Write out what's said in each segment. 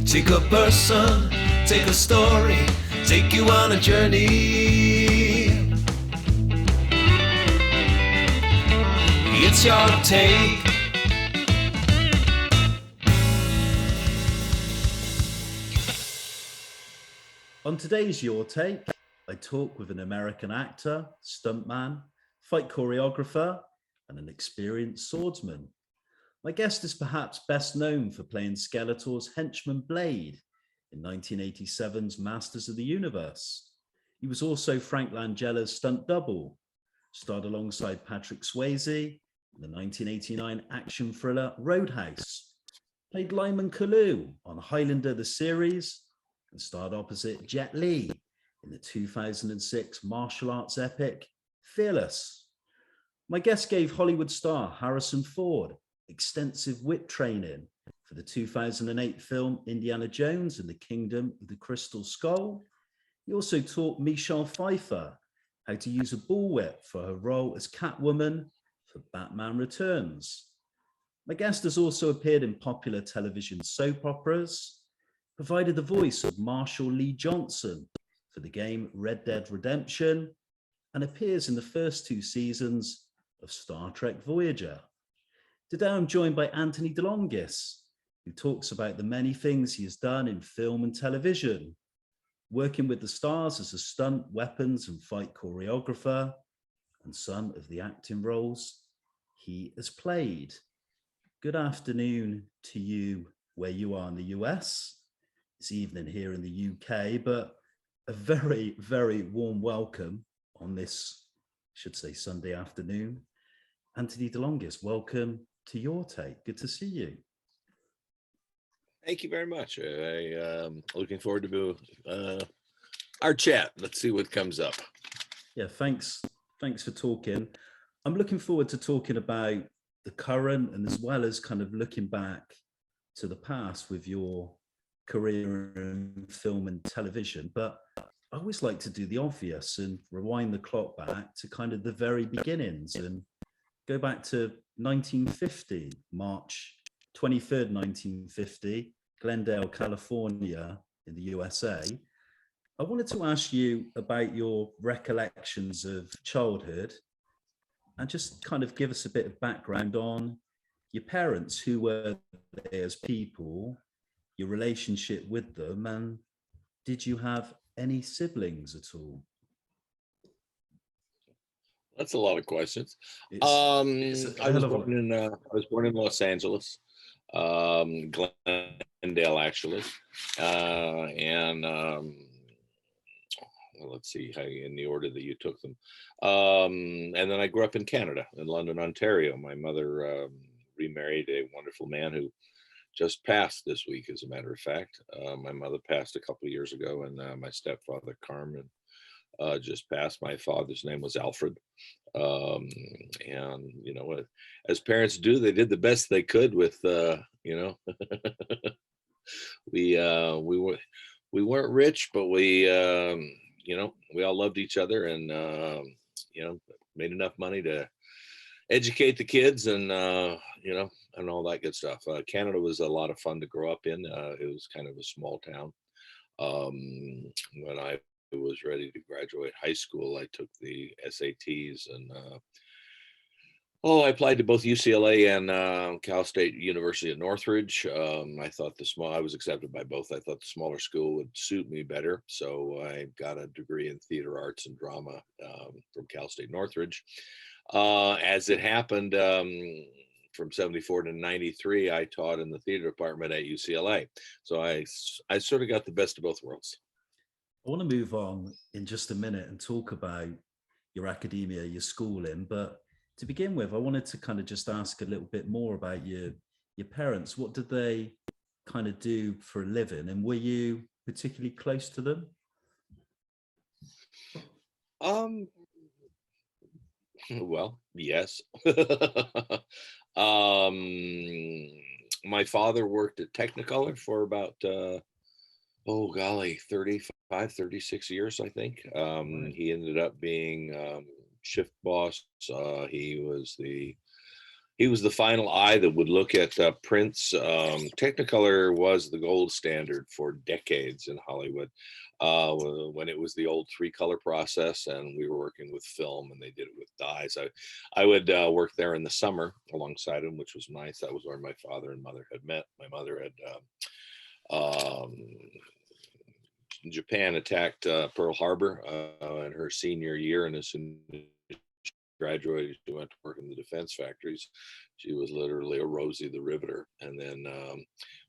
Take a person, take a story, take you on a journey. It's your take. On today's Your Take, I talk with an American actor, stuntman, fight choreographer, and an experienced swordsman. My guest is perhaps best known for playing Skeletor's henchman Blade in 1987's Masters of the Universe. He was also Frank Langella's stunt double, starred alongside Patrick Swayze in the 1989 action thriller Roadhouse, played Lymon Kurlow on Highlander the series, and starred opposite Jet Li in the 2006 martial arts epic Fearless. My guest gave Hollywood star Harrison Ford extensive whip training for the 2008 film Indiana Jones and the Kingdom of the Crystal Skull. He also taught Michelle Pfeiffer how to use a bullwhip for her role as Catwoman for Batman Returns. My guest has also appeared in popular television soap operas, provided the voice of Marshall Leigh Johnson for the game Red Dead Redemption, and appears in the first two seasons of Star Trek Voyager. Today I'm joined by Anthony Longis, who talks about the many things he has done in film and television, working with the stars as a stunt, weapons and fight choreographer, and some of the acting roles he has played. Good afternoon to you where you are in the US. It's evening here in the UK, but a very, very warm welcome on this, I should say, Sunday afternoon. Anthony DeLongis, welcome to Your Take. Good to see you. Thank you very much. I'm looking forward to our chat. Let's see what comes up. Yeah, thanks for talking. I'm looking forward to talking about the current and as well as kind of looking back to the past with your career in film and television. But I always like to do the obvious and rewind the clock back to kind of the very beginnings and go back to 1950, March 23rd, 1950, Glendale, California in the USA. I wanted to ask you about your recollections of childhood and just kind of give us a bit of background on your parents, who were they as people, your relationship with them, and did you have any siblings at all? That's a lot of questions. It's I was born in Los Angeles, Glendale actually, and let's see how in the order that you took them. And then I grew up in Canada, in London, Ontario. My mother remarried a wonderful man who just passed this week, as a matter of fact. My mother passed a couple of years ago, and my stepfather, Carmen, just passed. My father's name was Alfred. And you know what, as parents do, they did the best they could with we weren't rich, but we all loved each other, and made enough money to educate the kids, and and all that good stuff. Canada was a lot of fun to grow up in. It was kind of a small town. When I was ready to graduate high school, I took the SATs, and I applied to both UCLA and Cal State University at Northridge. I was accepted by both. I thought the smaller school would suit me better, so I got a degree in theater arts and drama from Cal State Northridge. As it happened, from 74 to 93, I taught in the theater department at UCLA. So I sort of got the best of both worlds. I want to move on in just a minute and talk about your academia, your schooling. But to begin with, I wanted to kind of just ask a little bit more about your parents. What did they kind of do for a living? And were you particularly close to them? Well, yes. My father worked at Technicolor for about 35, 36 years, I think. Right. He ended up being shift boss. He was the he was the final eye that would look at prints. Technicolor was the gold standard for decades in Hollywood, when it was the old 3-color process, and we were working with film, and they did it with dyes. I would work there in the summer alongside him, which was nice. That was where my father and mother had met. My mother had Japan attacked Pearl Harbor in her senior year, and as soon as she graduated, she went to work in the defense factories. She was literally a Rosie the Riveter. And then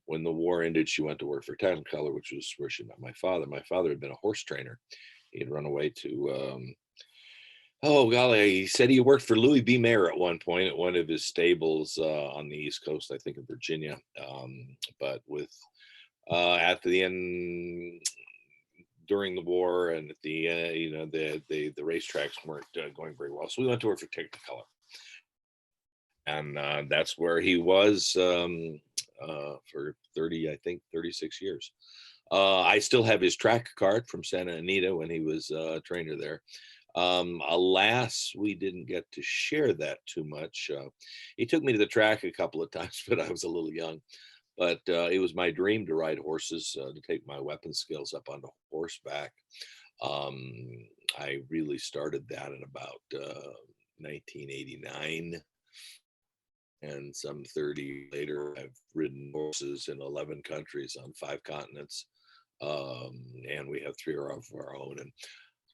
when the war ended, she went to work for Technicolor, which was where she met my father. My father had been a horse trainer. He had run away to, oh golly, he said he worked for Louis B. Mayer at one point at one of his stables on the East Coast, I think in Virginia. But with at the end, during the war and at the you know, the racetracks weren't going very well, so we went to work for Technicolor, and that's where he was for 36 years. I still have his track card from Santa Anita when he was a trainer there. Alas, we didn't get to share that too much. He took me to the track a couple of times, but I was a little young. But it was my dream to ride horses, to take my weapon skills up onto horseback. I really started that in about 1989. And some 30 later, I've ridden horses in 11 countries on 5 continents. And we have 3 of our own. And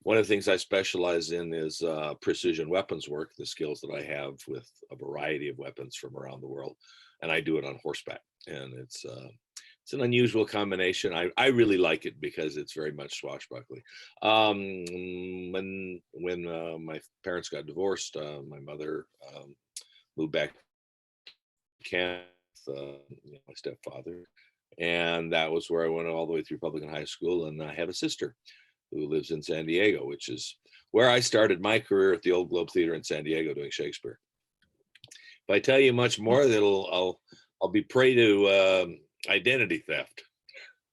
one of the things I specialize in is precision weapons work, the skills that I have with a variety of weapons from around the world. And I do it on horseback. And it's an unusual combination. I really like it because it's very much swashbuckling. When my parents got divorced, my mother moved back to Canada with my stepfather. And that was where I went all the way through public and high school. And I have a sister who lives in San Diego, which is where I started my career at the Old Globe Theater in San Diego doing Shakespeare. If I tell you much more, I'll be prey to identity theft.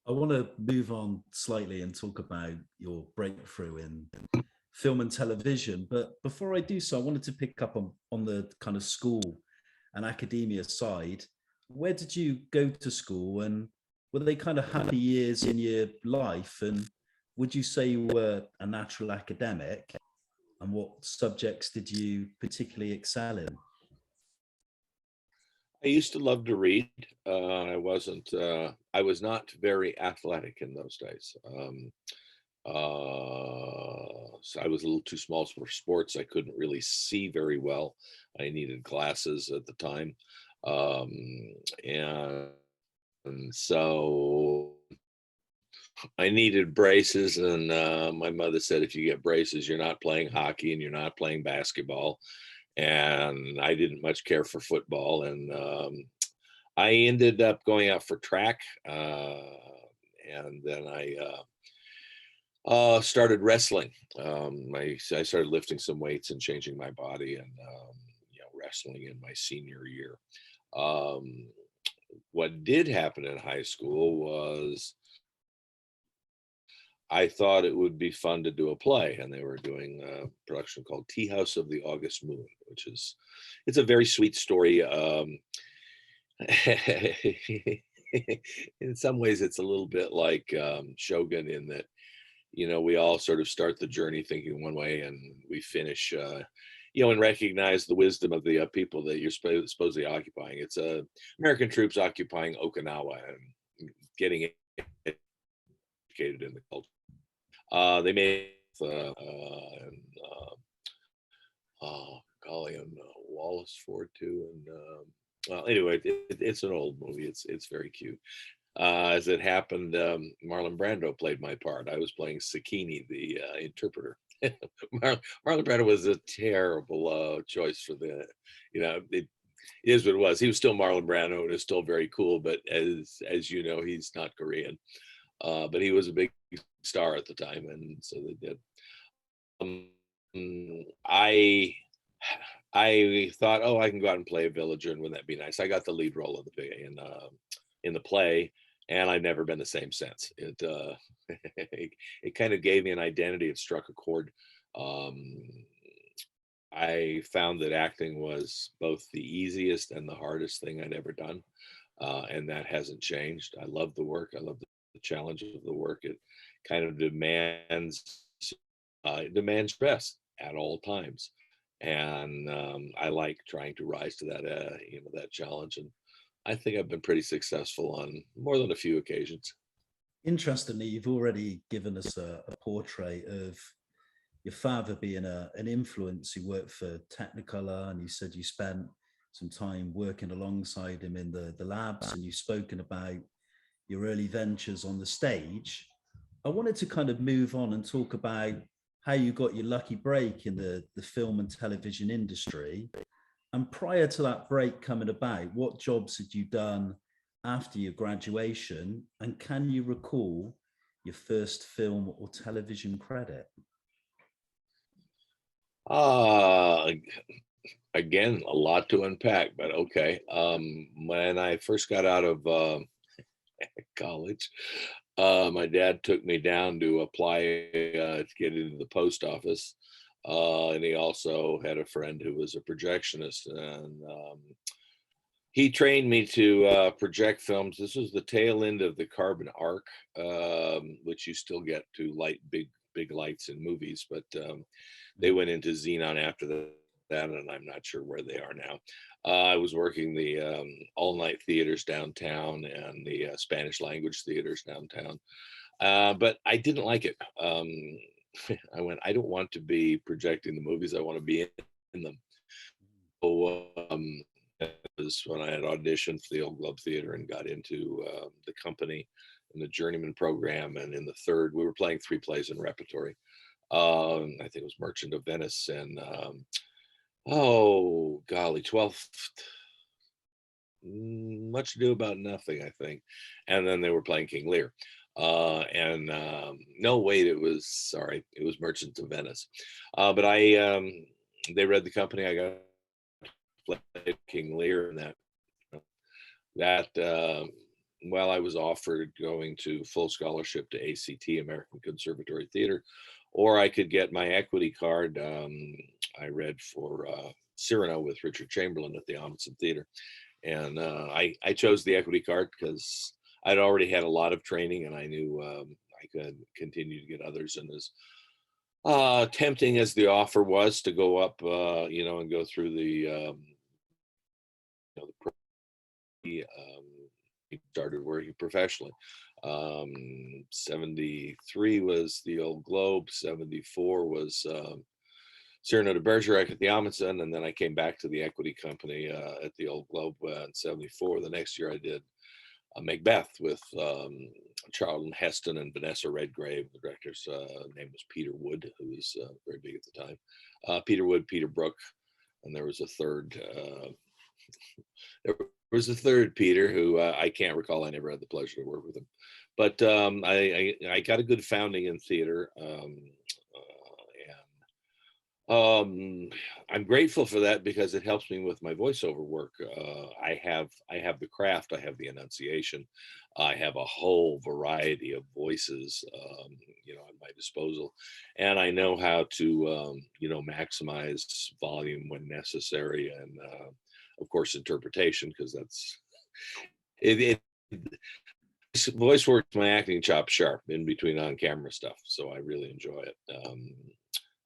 I want to move on slightly and talk about your breakthrough in film and television. But before I do so, I wanted to pick up on the kind of school and academia side. Where did you go to school, and were they kind of happy years in your life? And would you say you were a natural academic? And what subjects did you particularly excel in? I used to love to read. I was not very athletic in those days. So I was a little too small for sports. I couldn't really see very well. I needed glasses at the time. And so I needed braces, and my mother said, if you get braces, you're not playing hockey and you're not playing basketball. And I didn't much care for football. And I ended up going out for track. And then I started wrestling. I started lifting some weights and changing my body, and wrestling in my senior year. What did happen in high school was I thought it would be fun to do a play, and they were doing a production called Tea House of the August Moon, which it's a very sweet story. In some ways, it's a little bit like Shogun, in that, we all sort of start the journey thinking one way, and we finish, and recognize the wisdom of the people that you're supposedly occupying. It's American troops occupying Okinawa and getting educated in the culture. They made and Wallace Ford too, and well, anyway, it's an old movie. It's very cute. As it happened, Marlon Brando played my part. I was playing Sakini, the interpreter. Marlon Brando was a terrible choice for it is what it was. He was still Marlon Brando, and it's still very cool, but as you know, he's not Korean. But he was a big star at the time, and so they did. I thought, oh, I can go out and play a villager, and wouldn't that be nice? I got the lead role of in the play, and I've never been the same since. It it kind of gave me an identity. It struck a chord. I found that acting was both the easiest and the hardest thing I'd ever done, and that hasn't changed. I love the work. I love the challenge of the work. It kind of demands best at all times, and I like trying to rise to that that challenge. And I think I've been pretty successful on more than a few occasions. Interestingly, you've already given us a portrait of your father being an influence. He worked for Technicolor, and you said you spent some time working alongside him in the labs, and you've spoken about your early ventures on the stage. I wanted to kind of move on and talk about how you got your lucky break in the film and television industry. And prior to that break coming about, what jobs had you done after your graduation? And can you recall your first film or television credit? Uh, Again, a lot to unpack, but okay. When I first got out of college, my dad took me down to apply to get into the post office. And he also had a friend who was a projectionist, and he trained me to project films. This was the tail end of the carbon arc, which you still get to light big lights in movies, but they went into xenon after that, and I'm not sure where they are now. I was working the all-night theaters downtown and the Spanish language theaters downtown, but I didn't like it. I don't want to be projecting the movies. I want to be in them. So that was when I had auditioned for the Old Globe Theater and got into the company in the journeyman program. And in the third, we were playing 3 plays in repertory. I think it was Merchant of Venice and oh golly, 12th, Much Ado About Nothing, I think. And then they were playing King Lear. No, wait, it was Merchant of Venice. But they read the company. I got played King Lear, and while I was offered going to full scholarship to ACT, American Conservatory Theater, or I could get my equity card. I read for Cyrano with Richard Chamberlain at the Amundsen Theater, and I chose the equity card because I'd already had a lot of training, and I knew I could continue to get others. And as tempting as the offer was to go up, and go through the he started working professionally. 73 was the Old Globe, 74 was Cyrano de Bergerac at the Amundsen, and then I came back to the equity company at the Old Globe in 74. The next year I did Macbeth with Charlton Heston and Vanessa Redgrave. The director's name was Peter Wood, who was very big at the time. Peter Wood, Peter Brook, and there was a third Peter who I can't recall. I never had the pleasure to work with him, but I got a good founding in theater, and I'm grateful for that because it helps me with my voiceover work. I have the craft, I have the enunciation, I have a whole variety of voices, at my disposal, and I know how to, maximize volume when necessary, and of course interpretation, because that's it. Voice work, my acting chop sharp in between on camera stuff, so I really enjoy it.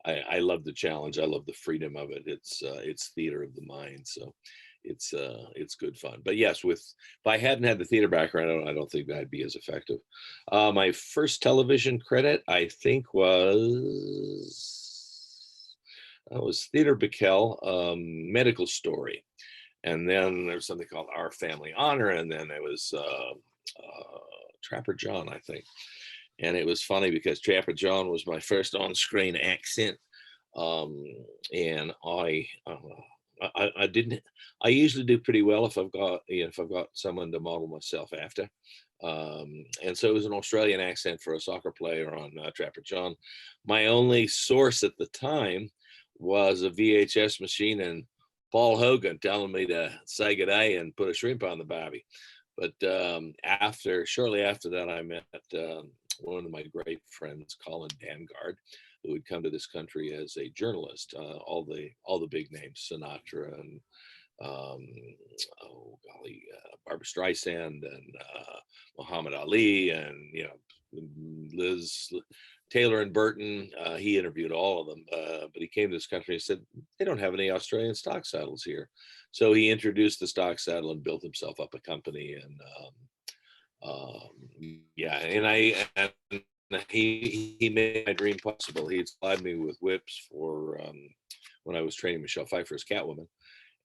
I love the challenge. I love the freedom of it. It's theater of the mind, so it's good fun. But yes, if I hadn't had the theater background, I don't think that'd be as effective. My first television credit, I think, was Theater Bickel, Medical Story, and then there's something called Our Family Honor, and then it was Trapper John, I think. And it was funny because Trapper John was my first on-screen accent, and I didn't. I usually do pretty well if I've got someone to model myself after, and so it was an Australian accent for a soccer player on Trapper John. My only source at the time was a VHS machine and Paul Hogan telling me to say good day and put a shrimp on the barbie. But shortly after that, I met one of my great friends, Colin Dangard, who would come to this country as a journalist. All the big names, Sinatra and oh golly, Barbara Streisand and Muhammad Ali, and Liz Taylor and Burton. He interviewed all of them, but he came to this country and said they don't have any Australian stock saddles here, so he introduced the stock saddle and built himself up a company. And he made my dream possible. He supplied me with whips for when I was training Michelle Pfeiffer as Catwoman.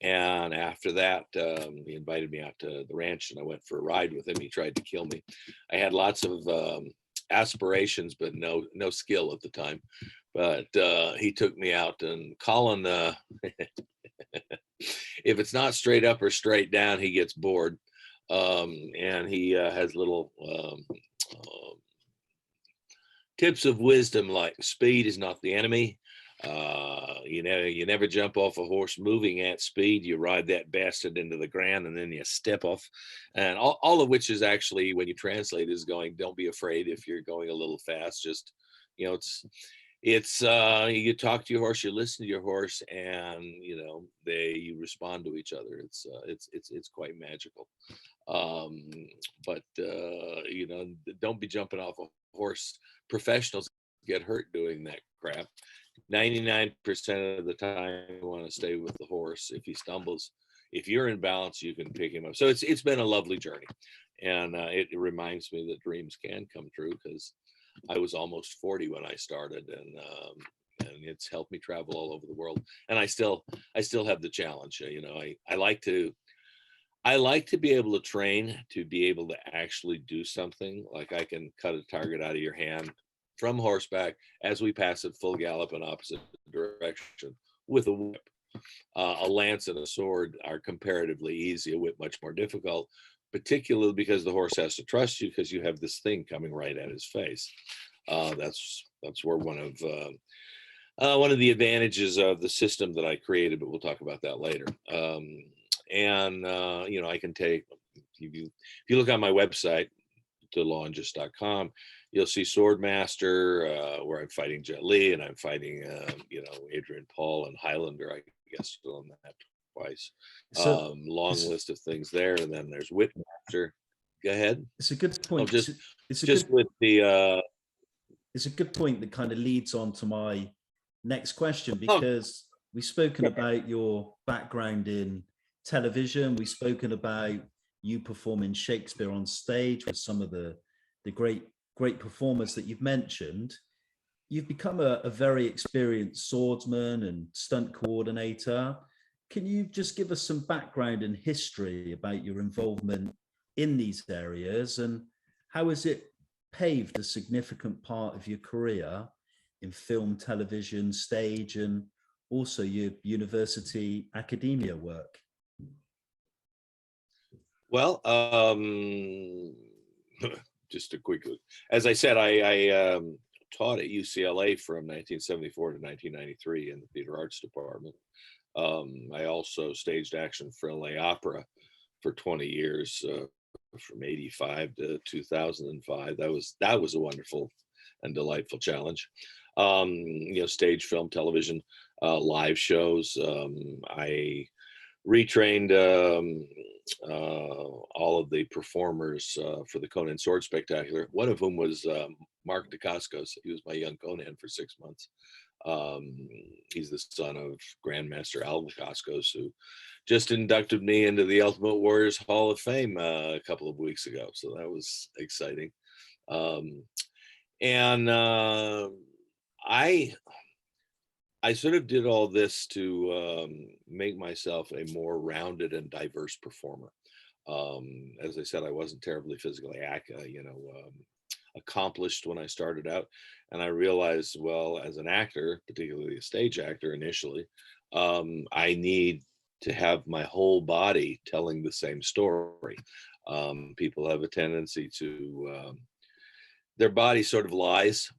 And after that, he invited me out to the ranch, and I went for a ride with him. He tried to kill me. I had lots of aspirations, but no skill at the time. But he took me out, and Colin, if it's not straight up or straight down, he gets bored. And he has little tips of wisdom, like speed is not the enemy. You never jump off a horse moving at speed. You ride that bastard into the ground, and then you step off. And all of which is actually, when you translate, is going, don't be afraid if you're going a little fast. Just, it's you talk to your horse, you listen to your horse, and you respond to each other. It's quite magical. But don't be jumping off a horse. Professionals get hurt doing that crap. 99% of the time you want to stay with the horse. If he stumbles, if you're in balance, you can pick him up. So it's been a lovely journey, and it reminds me that dreams can come true, because I was almost 40 when I started, and it's helped me travel all over the world. And I still have the challenge. I like to be able to train to be able to actually do something. Like I can cut a target out of your hand from horseback as we pass at full gallop in opposite direction with a whip. A lance and a sword are comparatively easy, a whip much more difficult, particularly because the horse has to trust you, because you have this thing coming right at his face. That's where one of the advantages of the system that I created, but we'll talk about that later. I can take, if you look on my website, longis.com, you'll see Swordmaster, where I'm fighting Jet Li, and I'm fighting, Adrian Paul and Highlander. I guess still on that twice. So long list of things there, and then there's Whipmaster. Go ahead. it's a good point. It's a good point that kind of leads on to my next question, because we've spoken about your background in television. We've spoken about you performing Shakespeare on stage with some of the great performers that you've mentioned. You've become a very experienced swordsman and stunt coordinator. Can you just give us some background and history about your involvement in these areas, and how has it paved a significant part of your career in film, television, stage, and also your university academia work? Well, just a quick, as I said, I taught at UCLA from 1974 to 1993 in the theater arts department. I also staged action for LA Opera for 20 years, from 85 to 2005. That was a wonderful and delightful challenge. Stage, film, television, live shows. I retrained all of the performers for the Conan Sword Spectacular, one of whom was Mark Dacascos. He was my young Conan for 6 months. He's the son of Grandmaster Al Dacascos, who just inducted me into the Ultimate Warriors Hall of Fame a couple of weeks ago. So that was exciting. I sort of did all this to make myself a more rounded and diverse performer. As I said, I wasn't terribly physically accomplished when I started out, and I realized, well, as an actor, particularly a stage actor initially, I need to have my whole body telling the same story. People have a tendency to their body sort of lies.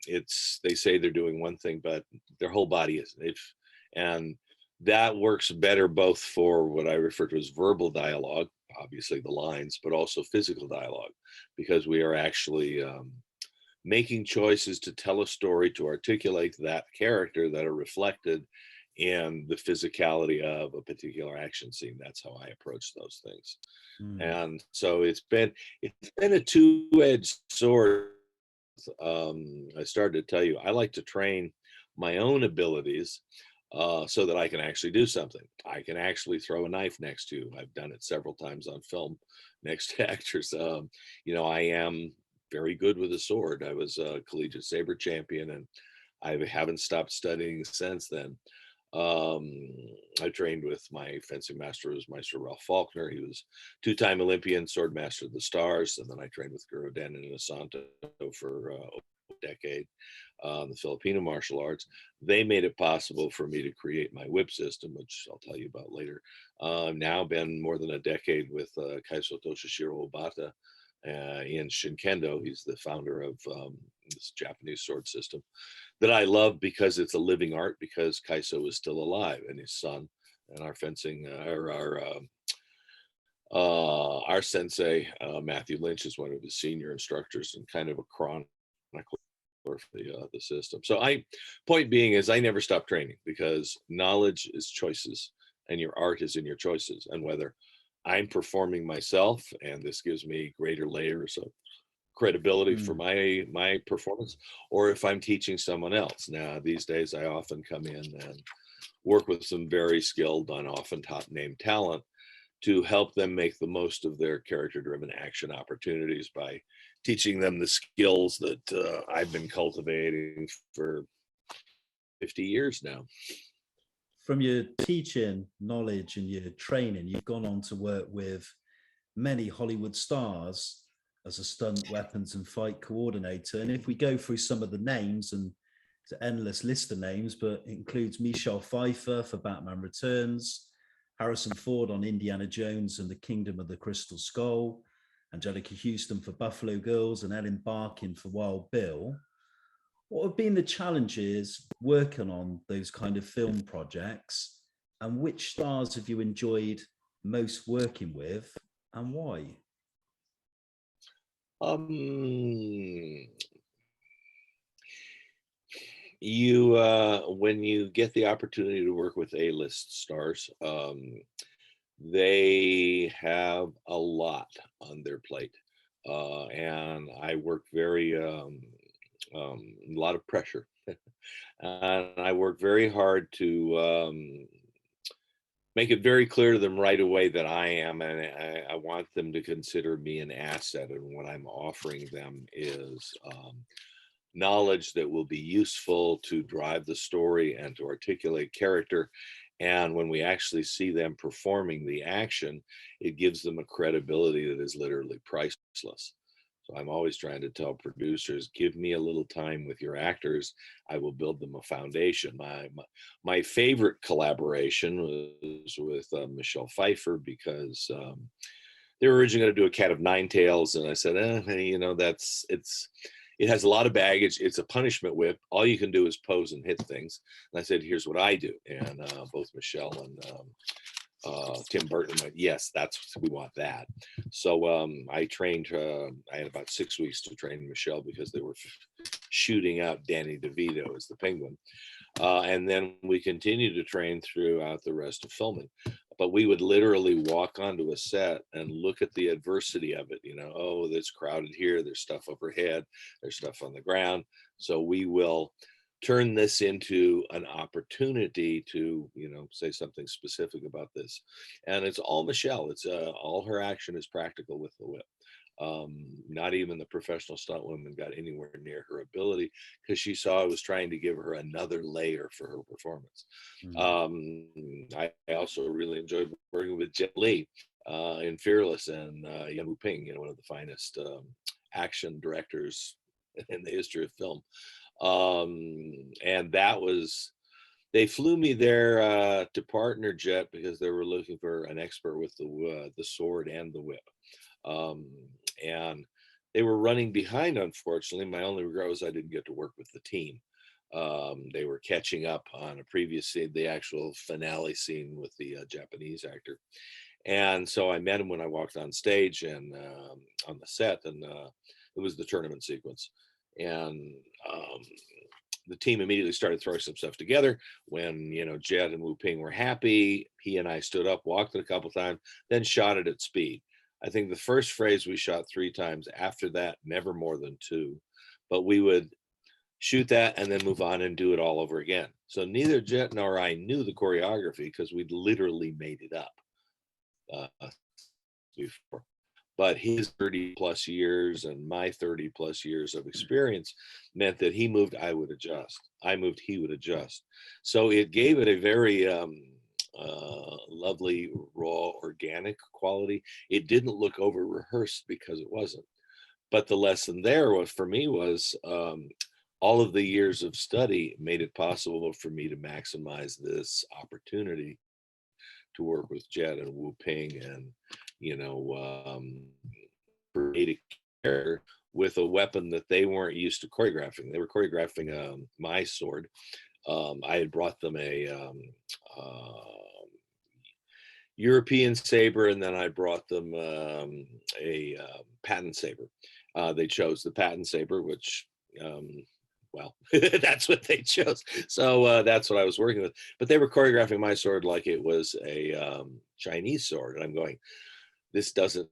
They say they're doing one thing, but their whole body isn't. And that works better both for what I refer to as verbal dialogue, obviously the lines, but also physical dialogue, because we are actually making choices to tell a story, to articulate that character that are reflected in the physicality of a particular action scene. That's how I approach those things. Mm. And so it's been a two-edged sword. I started to tell you, I like to train my own abilities so that I can actually do something. I can actually throw a knife next to you. I've done it several times on film next to actors. I am very good with a sword. I was a collegiate saber champion, and I haven't stopped studying since then. I trained with my fencing master, was Maestro Ralph Faulkner. He was two-time Olympian, sword master of the stars. And then I trained with Guru Den and Asanto for a decade, the Filipino martial arts. They made it possible for me to create my whip system, which I'll tell you about later. Now been more than a decade with Kaiso Toshishiro Obata in Shinkendo. He's the founder of this Japanese sword system that I love because it's a living art, because Kaiso is still alive, and his son and our fencing, our sensei, Matthew Lynch, is one of his senior instructors and kind of a chronicler for the system. So point being is I never stop training, because knowledge is choices and your art is in your choices. And whether I'm performing myself, and this gives me greater layers of credibility for my performance, or if I'm teaching someone else. Now, these days, I often come in and work with some very skilled and often top name talent to help them make the most of their character-driven action opportunities by teaching them the skills that I've been cultivating for 50 years now. From your teaching knowledge and your training, you've gone on to work with many Hollywood stars as a stunt, weapons, and fight coordinator. And if we go through some of the names, and it's an endless list of names, but it includes Michelle Pfeiffer for Batman Returns, Harrison Ford on Indiana Jones and the Kingdom of the Crystal Skull, Angelica Houston for Buffalo Girls, and Ellen Barkin for Wild Bill. What have been the challenges working on those kind of film projects, and which stars have you enjoyed most working with, and why? When you get the opportunity to work with A-list stars, they have a lot on their plate, and I work a lot of pressure, and I work very hard to make it very clear to them right away that I am, and I want them to consider me an asset, and what I'm offering them is knowledge that will be useful to drive the story and to articulate character. And when we actually see them performing the action, it gives them a credibility that is literally priceless. So I'm always trying to tell producers, give me a little time with your actors. I will build them a foundation. My favorite collaboration was with Michelle Pfeiffer, because they were originally going to do a Cat of Nine Tails, and I said, it has a lot of baggage. It's a punishment whip. All you can do is pose and hit things. And I said, here's what I do. And both Michelle and Tim Burton went, yes, we want that. So I trained, I had about 6 weeks to train Michelle, because they were shooting up Danny DeVito as the Penguin. And then we continued to train throughout the rest of filming. But we would literally walk onto a set and look at the adversity of it. Oh, it's crowded here. There's stuff overhead. There's stuff on the ground. So we will turn this into an opportunity to, say something specific about this. And it's all Michelle. It's all her action is practical with the whip. Not even the professional stunt woman got anywhere near her ability, because she saw I was trying to give her another layer for her performance. I also really enjoyed working with Jet Li in Fearless, and Yan Wu Ping, one of the finest action directors in the history of film. And they flew me there to partner Jet, because they were looking for an expert with the sword and the whip. And they were running behind, unfortunately. My only regret was I didn't get to work with the team. They were catching up on a previous scene, the actual finale scene with the Japanese actor. And so I met him when I walked on stage and on the set, and it was the tournament sequence. And the team immediately started throwing some stuff together. When, Jet and Wu Ping were happy, he and I stood up, walked it a couple times, then shot it at speed. I think the first phrase we shot 3 times. After that, never more than 2. But we would shoot that and then move on and do it all over again. So neither Jet nor I knew the choreography because we'd literally made it up before. But his 30 plus years and my 30 plus years of experience meant that he moved, I would adjust. I moved, he would adjust. So it gave it a very lovely, raw, organic quality. It didn't look over rehearsed because it wasn't. But the lesson there was, for me, was all of the years of study made it possible for me to maximize this opportunity to work with Jet and Wu Ping and, create a character with a weapon that they weren't used to choreographing. They were choreographing my sword. I had brought them a European saber, and then I brought them a patent saber. They chose the patent saber, which, well, that's what they chose. So that's what I was working with. But they were choreographing my sword like it was a Chinese sword. And I'm going, this doesn't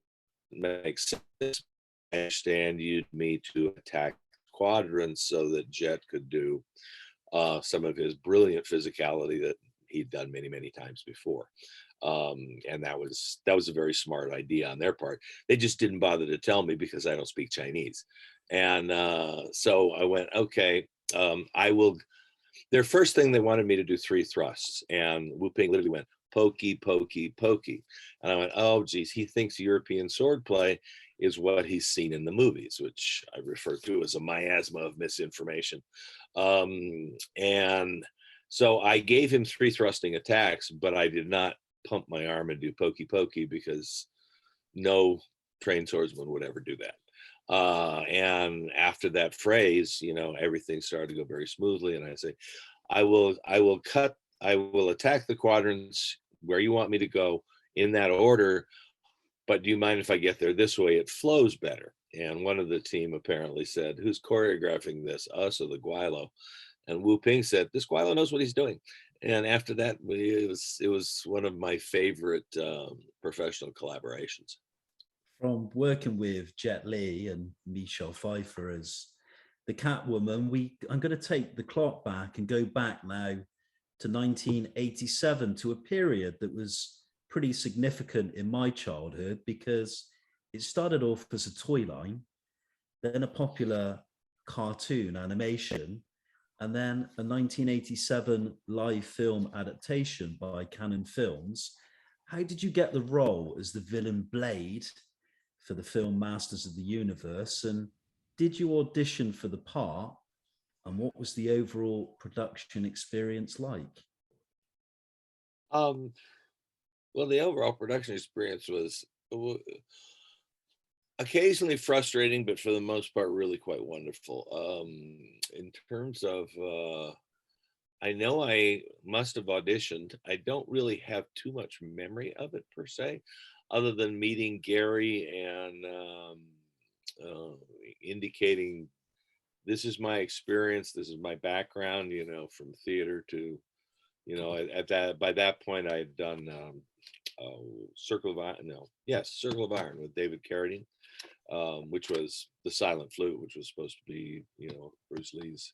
make sense. I understand you'd me to attack quadrants so that Jet could do some of his brilliant physicality that he'd done many, many times before. And that was a very smart idea on their part. They just didn't bother to tell me because I don't speak Chinese. And so I went, okay, I will. Their first thing, they wanted me to do 3 thrusts, and Wu Ping literally went pokey, pokey, pokey. And I went, oh, geez, he thinks European swordplay is what he's seen in the movies, which I refer to as a miasma of misinformation. And so I gave him 3 thrusting attacks, but I did not pump my arm and do pokey, pokey, because no trained swordsman would ever do that. And after that phrase, everything started to go very smoothly. And I say, I will attack the quadrants where you want me to go in that order, but do you mind if I get there this way? It flows better. And one of the team apparently said, who's choreographing this, us or the Guilo? And Wu Ping said, this Guilo knows what he's doing. And after that, it was one of my favorite professional collaborations. From working with Jet Li and Michelle Pfeiffer as the Catwoman, I'm going to take the clock back and go back now to 1987, to a period that was pretty significant in my childhood because it started off as a toy line, then a popular cartoon animation, and then a 1987 live film adaptation by Canon Films. How did you get the role as the villain Blade for the film Masters of the Universe? And did you audition for the part? And what was the overall production experience like? Well, the overall production experience was occasionally frustrating, but for the most part, really quite wonderful. In terms of, I know I must have auditioned. I don't really have too much memory of it per se, other than meeting Gary and indicating this is my experience, this is my background, from theater to, by that point I had done Circle of Iron with David Carradine, which was the silent flute, which was supposed to be, Bruce Lee's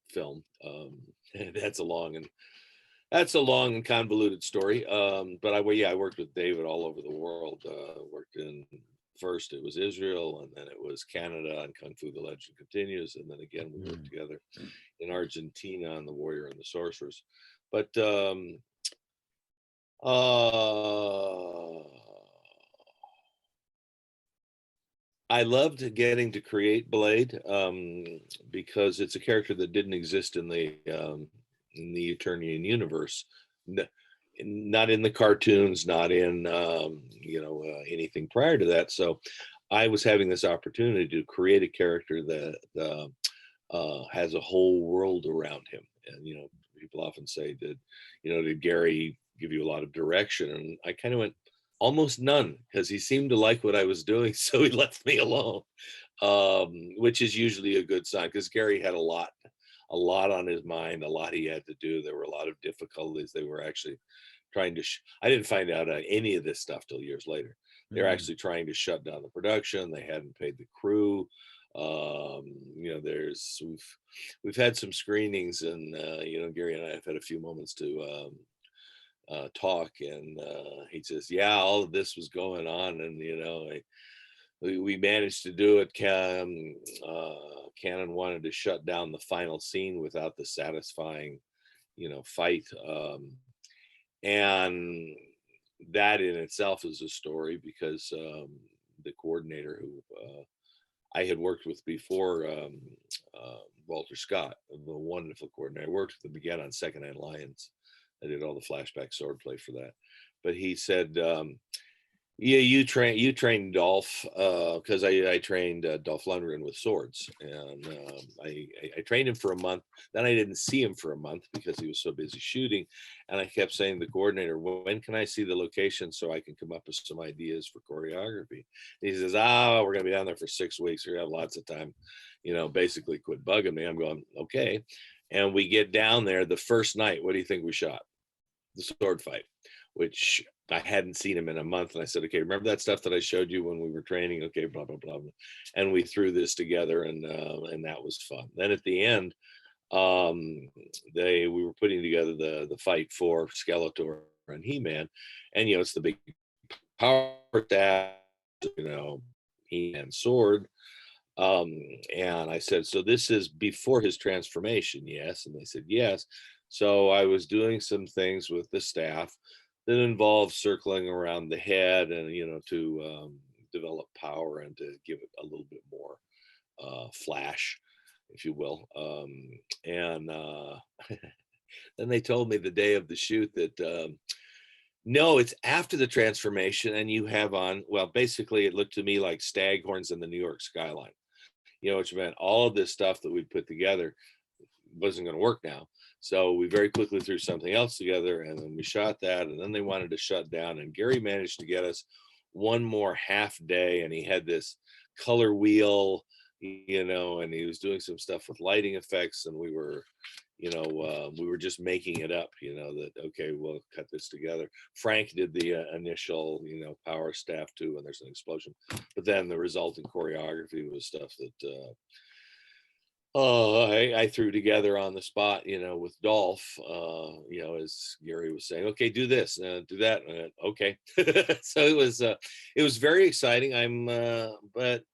film. That's a long and convoluted story. But I worked with David all over the world. Worked in, first it was Israel, and then it was Canada on Kung Fu: The Legend Continues, and then again we worked together in Argentina on The Warrior and the Sorceress. But I loved getting to create Blade because it's a character that didn't exist in the Eternian universe, not in the cartoons, not in anything prior to that. So I was having this opportunity to create a character that has a whole world around him. And people often say, did Gary give you a lot of direction? And I kind of went, almost none, because he seemed to like what I was doing, so he left me alone. which is usually a good sign because Gary had a lot on his mind, a lot he had to do. There were a lot of difficulties. They were actually trying to, I didn't find out any of this stuff till years later. They're actually trying to shut down the production. They hadn't paid the crew. You know, we've had some screenings, and you know, Gary and I have had a few moments to talk, and he says, yeah, all of this was going on, and you know, we managed to do it. Cannon wanted to shut down the final scene without the satisfying, you know, fight, and that in itself is a story because the coordinator who I had worked with before, Walter Scott, the wonderful coordinator, I worked with him again on Secondhand Lions. I did all the flashback swordplay for that. But he said, yeah, you trained Dolph, because I trained Dolph Lundgren with swords, and I trained him for a month. Then I didn't see him for a month because he was so busy shooting, and I kept saying to the coordinator, when can I see the location so I can come up with some ideas for choreography? And he says, we're gonna be down there for 6 weeks. We're gonna have lots of time, you know, basically quit bugging me. I'm going, okay. And we get down there the first night. What do you think we shot? The sword fight, which I hadn't seen him in a month. And I said, okay, remember that stuff that I showed you when we were training? Okay, blah, blah, blah. And we threw this together, and that was fun. Then at the end, we were putting together the fight for Skeletor and He-Man. And, you know, it's the big power staff, you know, He-Man sword. And I said, so this is before his transformation? Yes. And they said, yes. So I was doing some things with the staff that involved circling around the head, and you know, to develop power and to give it a little bit more flash, if you will. And then they told me the day of the shoot that no, it's after the transformation, and you have on, well, basically it looked to me like staghorns in the New York skyline, you know, which meant all of this stuff that we put together wasn't going to work now. So we very quickly threw something else together, and then we shot that, and then they wanted to shut down, and Gary managed to get us one more half day, and he had this color wheel, you know, and he was doing some stuff with lighting effects, and we were, you know, we were just making it up, you know, that, okay, we'll cut this together. Frank did the initial, you know, power staff too, and there's an explosion, but then the resulting choreography was stuff that I threw together on the spot, you know, with Dolph, you know, as Gary was saying, okay, do this, do that. Okay. So it was very exciting. But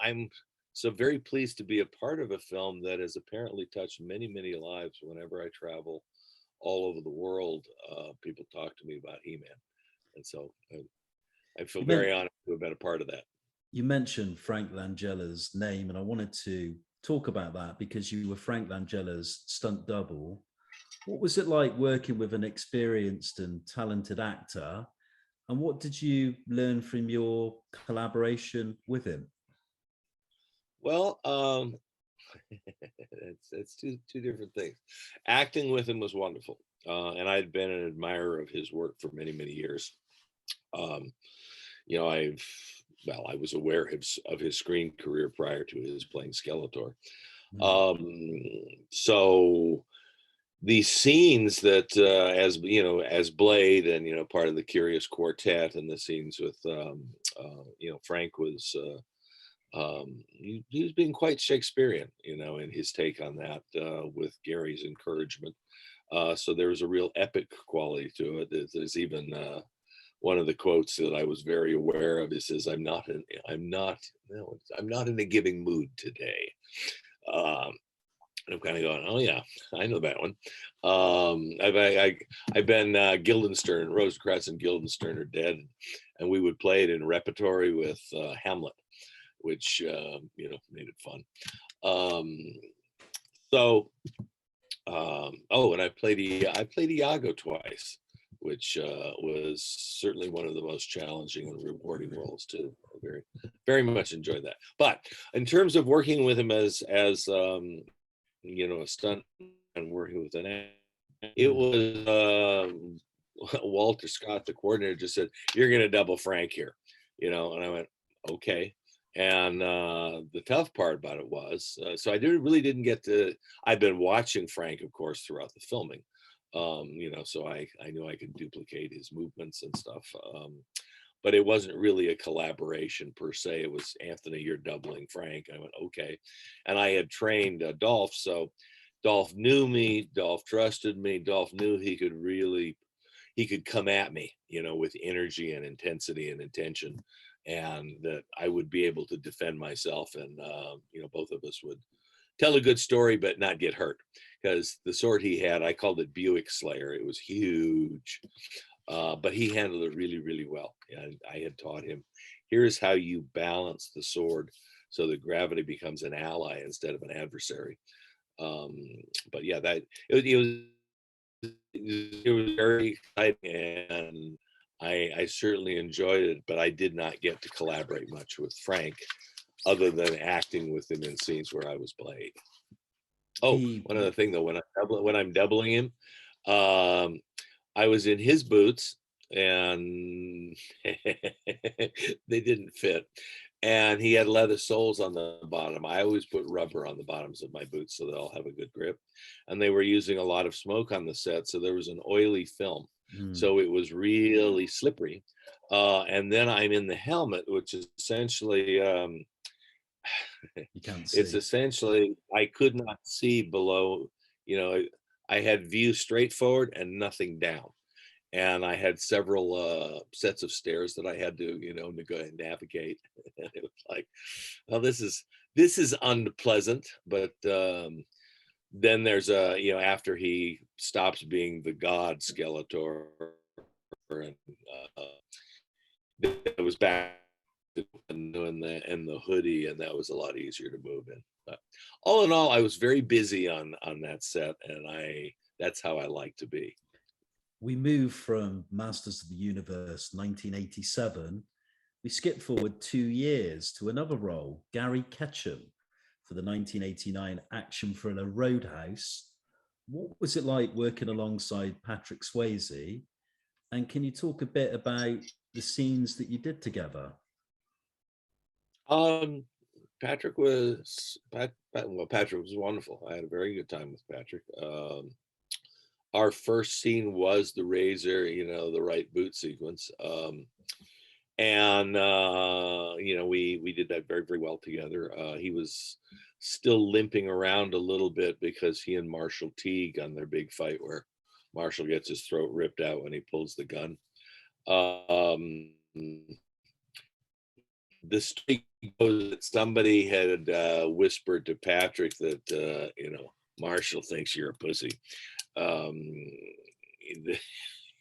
I'm so very pleased to be a part of a film that has apparently touched many, many lives. Whenever I travel all over the world, people talk to me about He-Man. And so I feel very honored to have been a part of that. You mentioned Frank Langella's name, and I wanted to talk about that because you were Frank Langella's stunt double. What was it like working with an experienced and talented actor, and what did you learn from your collaboration with him? Well, it's two different things. Acting with him was wonderful, and I'd been an admirer of his work for many, many years. You know, I was aware of his screen career prior to his playing Skeletor. So these scenes that, as you know, as Blade, and you know, part of the Curious Quartet, and the scenes with, you know, Frank was, he was being quite Shakespearean, you know, in his take on that, with Gary's encouragement. So there was a real epic quality to it. There's even one of the quotes that I was very aware of. It says, I'm not in a giving mood today. I'm kind of going, oh yeah, I know that one. I've been Guildenstern, Rosencrantz and Guildenstern are dead, and we would play it in repertory with Hamlet, which you know, made it fun. And I played Iago twice, which was certainly one of the most challenging and rewarding roles too. I very, very much enjoyed that. But in terms of working with him as you know, a stunt and working with an actor, it was Walter Scott, the coordinator, just said, "You're going to double Frank here," you know, and I went, okay. And the tough part about it was, so I really didn't get to. I've been watching Frank, of course, throughout the filming, so I knew I could duplicate his movements and stuff. But it wasn't really a collaboration per se. It was, Anthony, you're doubling Frank. I went, okay. And I had trained Dolph, so Dolph knew me, Dolph trusted me, Dolph knew he could come at me, with energy and intensity and intention, and that I would be able to defend myself. And, both of us would tell a good story, but not get hurt, because the sword he had, I called it Buick Slayer. It was huge. But he handled it really, really well. And I had taught him, here's how you balance the sword so that gravity becomes an ally instead of an adversary. But yeah, it was very exciting, and I certainly enjoyed it, but I did not get to collaborate much with Frank other than acting with him in scenes where I was Blade. Oh, one other thing though, when I'm doubling him, I was in his boots and they didn't fit. And he had leather soles on the bottom. I always put rubber on the bottoms of my boots so they'll have a good grip. And they were using a lot of smoke on the set, so there was an oily film. So it was really slippery. And then I'm in the helmet, which is essentially, you can't see. it's essentially, I could not see below, I had view straight forward and nothing down. And I had several sets of stairs that I had to, navigate. And it was like, well, this is unpleasant. But then there's after he stops being the god Skeletor, and it was back in the hoodie, and that was a lot easier to move in. But all in all, I was very busy on that set, and that's how I like to be. We move from Masters of the Universe 1987. We skip forward 2 years to another role, Gary Ketchum, for the 1989 action thriller Roadhouse. What was it like working alongside Patrick Swayze? And can you talk a bit about the scenes that you did together? Patrick was wonderful. I had a very good time with Patrick. Our first scene was the razor, the right boot sequence. And we did that very, very well together. He was still limping around a little bit because he and Marshall Teague on their big fight where Marshall gets his throat ripped out when he pulls the gun. The story goes that somebody had whispered to Patrick that, Marshall thinks you're a pussy.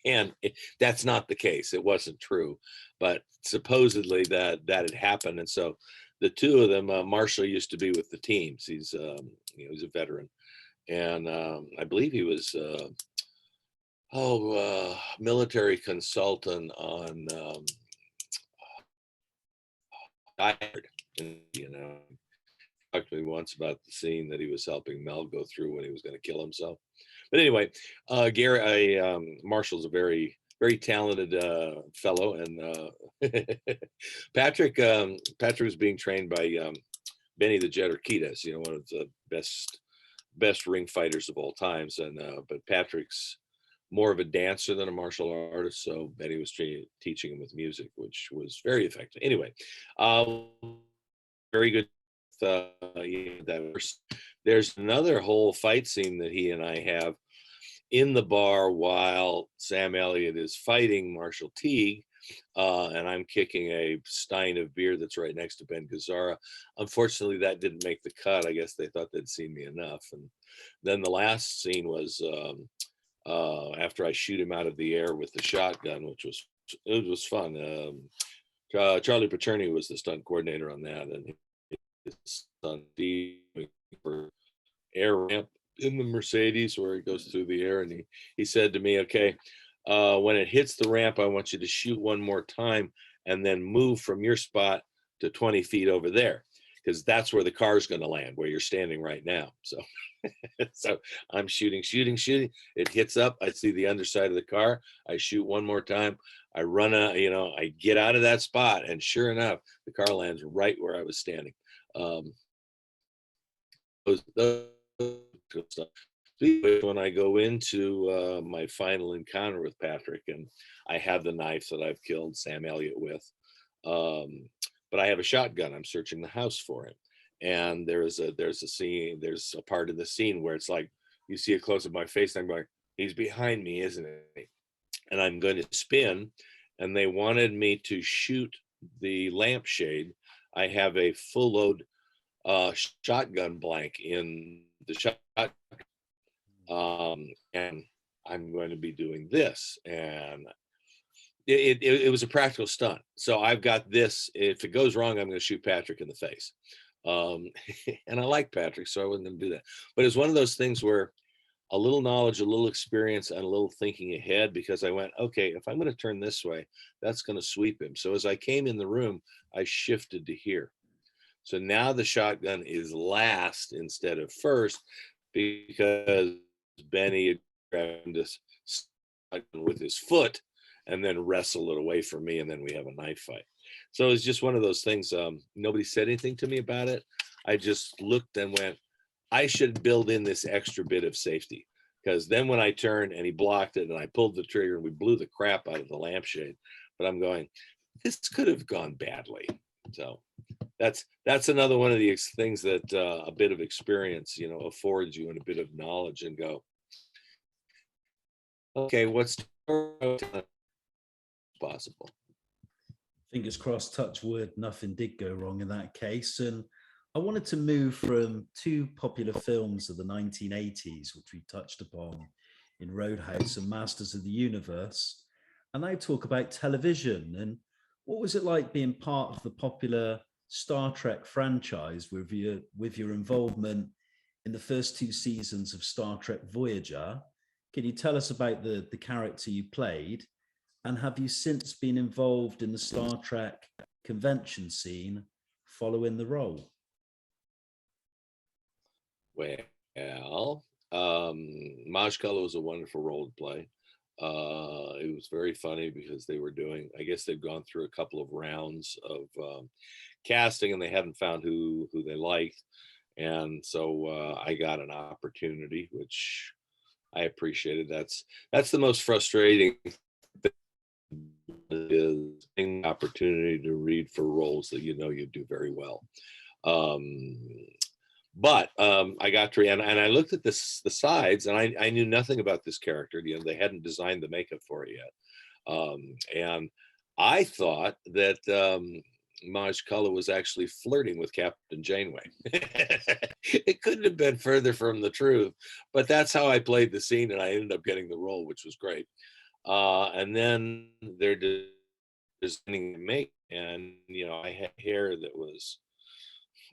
And that's not the case. It wasn't true, but supposedly that had happened. And so the two of them, Marshall used to be with the teams. He's he's a veteran, and I believe he was military consultant on Highlander. Talked to me once about the scene that he was helping Mel go through when he was going to kill himself. But anyway, Marshall's a very, very talented fellow, and Patrick was being trained by Benny the Jet Urquidez, one of the best ring fighters of all times. And but Patrick's more of a dancer than a martial artist, so Benny was teaching him with music, which was very effective. Anyway, very good. There's another whole fight scene that he and I have in the bar while Sam Elliott is fighting Marshall Teague, and I'm kicking a stein of beer that's right next to Ben Gazzara. Unfortunately, that didn't make the cut. I guess they thought they'd seen me enough. And then the last scene was after I shoot him out of the air with the shotgun, which was fun. Charlie Paterni was the stunt coordinator on that, and his son Steve for air ramp in the Mercedes where it goes through the air, and he said to me, okay, when it hits the ramp, I want you to shoot one more time and then move from your spot to 20 feet over there, because that's where the car's going to land, where you're standing right now. So, so I'm shooting. It hits up. I see the underside of the car. I shoot one more time. I run I get out of that spot, and sure enough, the car lands right where I was standing. Those stuff. When I go into my final encounter with Patrick, and I have the knife that I've killed Sam Elliott with, but I have a shotgun. I'm searching the house for him, and there's a part of the scene where it's like you see a close of my face, and I'm going, he's behind me, isn't he? And I'm going to spin, and they wanted me to shoot the lampshade. I have a full load shotgun blank in the shotgun, and I'm going to be doing this, and it was a practical stunt. So I've got this. If it goes wrong, I'm going to shoot Patrick in the face. And I like Patrick, so I wasn't going to do that. But it's one of those things where a little knowledge, a little experience, and a little thinking ahead, because I went, okay, if I'm going to turn this way, that's going to sweep him. So as I came in the room, I shifted to here. So now the shotgun is last instead of first, because Benny had grabbed this with his foot and then wrestled it away from me, and then we have a knife fight. So it's just one of those things. Nobody said anything to me about it. I just looked and went, I should build in this extra bit of safety, because then when I turned and he blocked it and I pulled the trigger and we blew the crap out of the lampshade. But I'm going, this could have gone badly. So that's another one of the things that a bit of experience, affords you, and a bit of knowledge, and go, okay, what's possible? Fingers crossed, touch wood, nothing did go wrong in that case. And I wanted to move from two popular films of the 1980s, which we touched upon in Roadhouse and Masters of the Universe, and now talk about television. And what was it like being part of the popular Star Trek franchise with your involvement in the first two seasons of Star Trek Voyager? Can you tell us about the character you played? And have you since been involved in the Star Trek convention scene following the role? Well, Marshall Leigh was a wonderful role to play. It was very funny because they were doing, I guess they'd gone through a couple of rounds of casting, and they hadn't found who they liked. And so I got an opportunity, which I appreciated. That's the most frustrating thing, is an opportunity to read for roles that you do very well. But I got to, and I looked at the sides, and I knew nothing about this character. They hadn't designed the makeup for it yet. And I thought that Marshall Leigh was actually flirting with Captain Janeway. It couldn't have been further from the truth, but that's how I played the scene, and I ended up getting the role, which was great. And then they're designing the makeup, and I had hair that was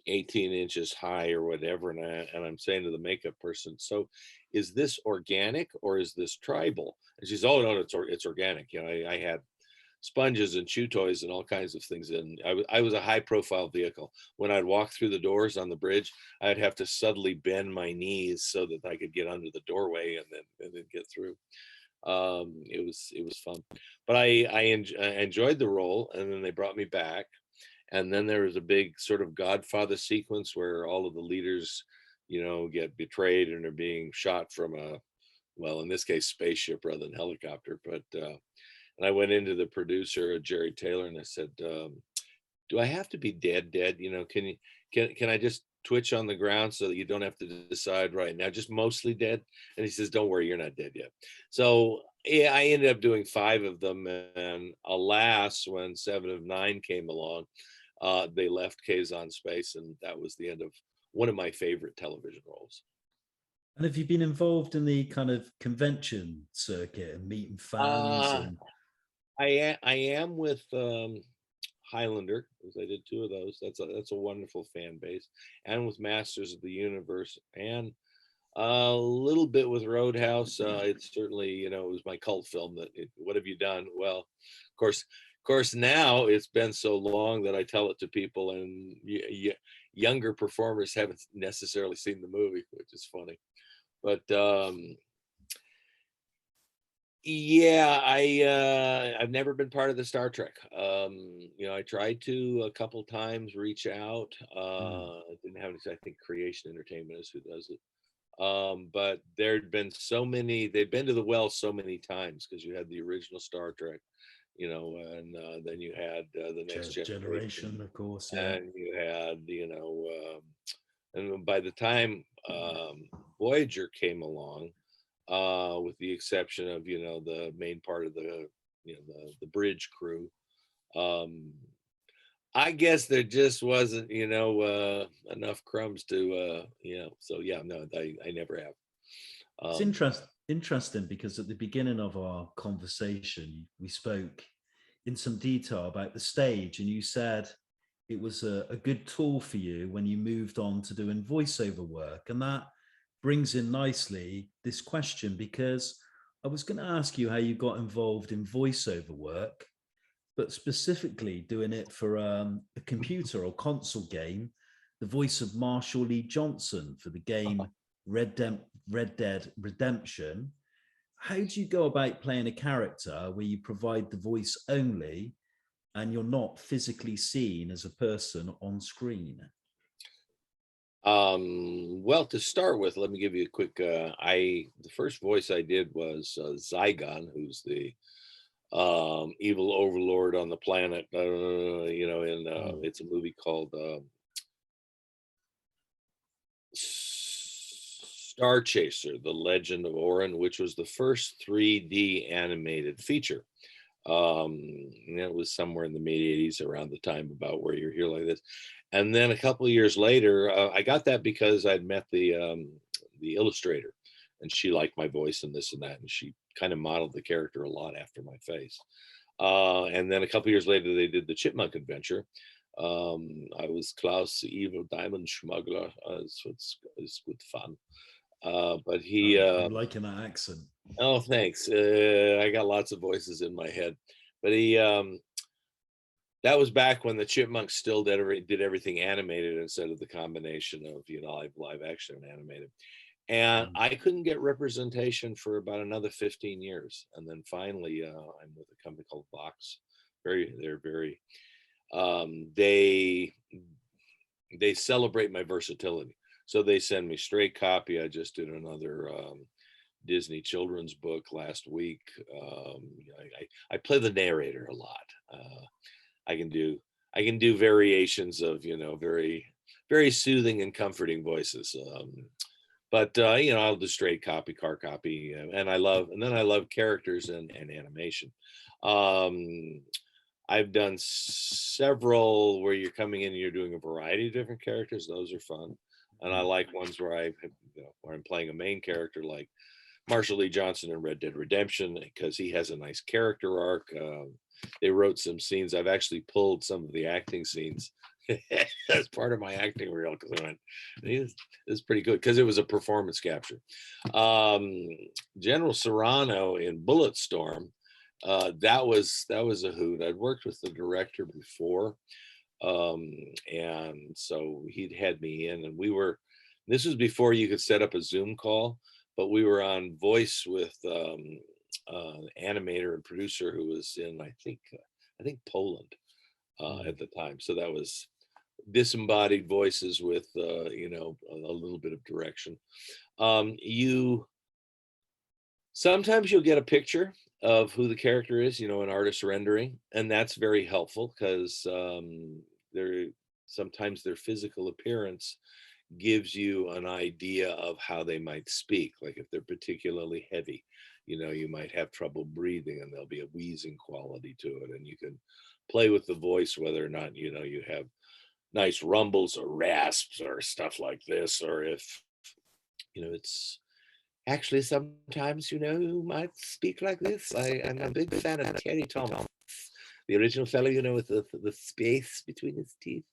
18 inches high or whatever, and I'm saying to the makeup person, so is this organic or is this tribal? And she's, oh no, it's organic. I had sponges and chew toys and all kinds of things, and I was a high profile vehicle. When I'd walk through the doors on the bridge, I'd have to subtly bend my knees so that I could get under the doorway and then get through. It was fun, but I enjoyed the role, and then they brought me back. And then there was a big sort of Godfather sequence where all of the leaders, get betrayed and are being shot from in this case, spaceship rather than helicopter. But and I went into the producer, Jerry Taylor, and I said, "Do I have to be dead? Can I just twitch on the ground so that you don't have to decide right now? Just mostly dead?" And he says, "Don't worry, you're not dead yet." So yeah, I ended up doing 5 of them, and alas, when 7 of 9 came along, they left Kazon Space, and that was the end of one of my favorite television roles. And have you been involved in the kind of convention circuit and meeting fans? I am with Highlander, because I did 2 of those. That's a wonderful fan base, and with Masters of the Universe, and a little bit with Roadhouse. It's certainly, it was my cult film. What have you done? Well, of course, now it's been so long that I tell it to people, and younger performers haven't necessarily seen the movie, which is funny. But yeah, I've never been part of the Star Trek. You know, I tried to a couple times reach out. Didn't have any, I think Creation Entertainment is who does it. But there'd been so many, they'd been to the well so many times, because you had the original Star Trek, you know, and then you had the Next Generation, Generation, of course, yeah. and you had, you know, and by the time Voyager came along, with the exception of, you know, the main part of the, you know, the bridge crew, I guess there just wasn't, you know, enough crumbs to, you know, so yeah, no, I never have. It's interesting because at the beginning of our conversation, we spoke in some detail about the stage, and you said it was a good tool for you when you moved on to doing voiceover work. And that brings in nicely this question, because I was going to ask you how you got involved in voiceover work, but specifically doing it for a computer or console game, the voice of Marshall Leigh Johnson for the game Red Dead Redemption. How do you go about playing a character where you provide the voice only and you're not physically seen as a person on screen? Well, to start with, let me give you a quick, the first voice I did was Zygon, who's the evil overlord on the planet, you know, in it's a movie called Star Chaser, The Legend of Orin, which was the first 3D animated feature. And it was somewhere in the mid 80s, around the time about where you're here like this. And then a couple of years later, I got that because I'd met the illustrator, and she liked my voice and this and that, and she kind of modeled the character a lot after my face. And then a couple of years later, they did the Chipmunk Adventure. I was Klaus, the evil diamond smuggler. It's good fun. But he, I'm liking that accent. oh, thanks. I got lots of voices in my head, but he, that was back when the Chipmunks still did everything animated instead of the combination of, you know, live action and animated. And I couldn't get representation for about another 15 years. And then finally, I'm with a company called Vox. They're very, they celebrate my versatility. So they send me straight copy. I just did another Disney children's book last week. I play the narrator a lot. I can do variations of, you know, very, very soothing and comforting voices. But you know, I'll do straight copy, car copy, and then I love characters and animation. I've done several where you're coming in and you're doing a variety of different characters. Those are fun, and I like ones where where I'm playing a main character, like Marshall Leigh Johnson in Red Dead Redemption, because he has a nice character arc. They wrote some scenes. I've actually pulled some of the acting scenes as part of my acting reel, because I went, this is pretty good, because it was a performance capture. General Serrano in Bulletstorm, that was a hoot. I'd worked with the director before, and so he'd had me in, and this was before you could set up a Zoom call, but we were on voice with animator and producer who was in, I think Poland at the time. So that was disembodied voices with you know, a little bit of direction. Sometimes you'll get a picture of who the character is, you know, an artist rendering, and that's very helpful, because sometimes their physical appearance gives you an idea of how they might speak. Like if they're particularly heavy, you know, you might have trouble breathing and there'll be a wheezing quality to it, and you can play with the voice whether or not, you know, you have nice rumbles or rasps or stuff like this, or if, you know, it's actually sometimes, you know, you might speak like this. I'm a big fan of Terry Thomas, the original fellow, you know, with the space between his teeth.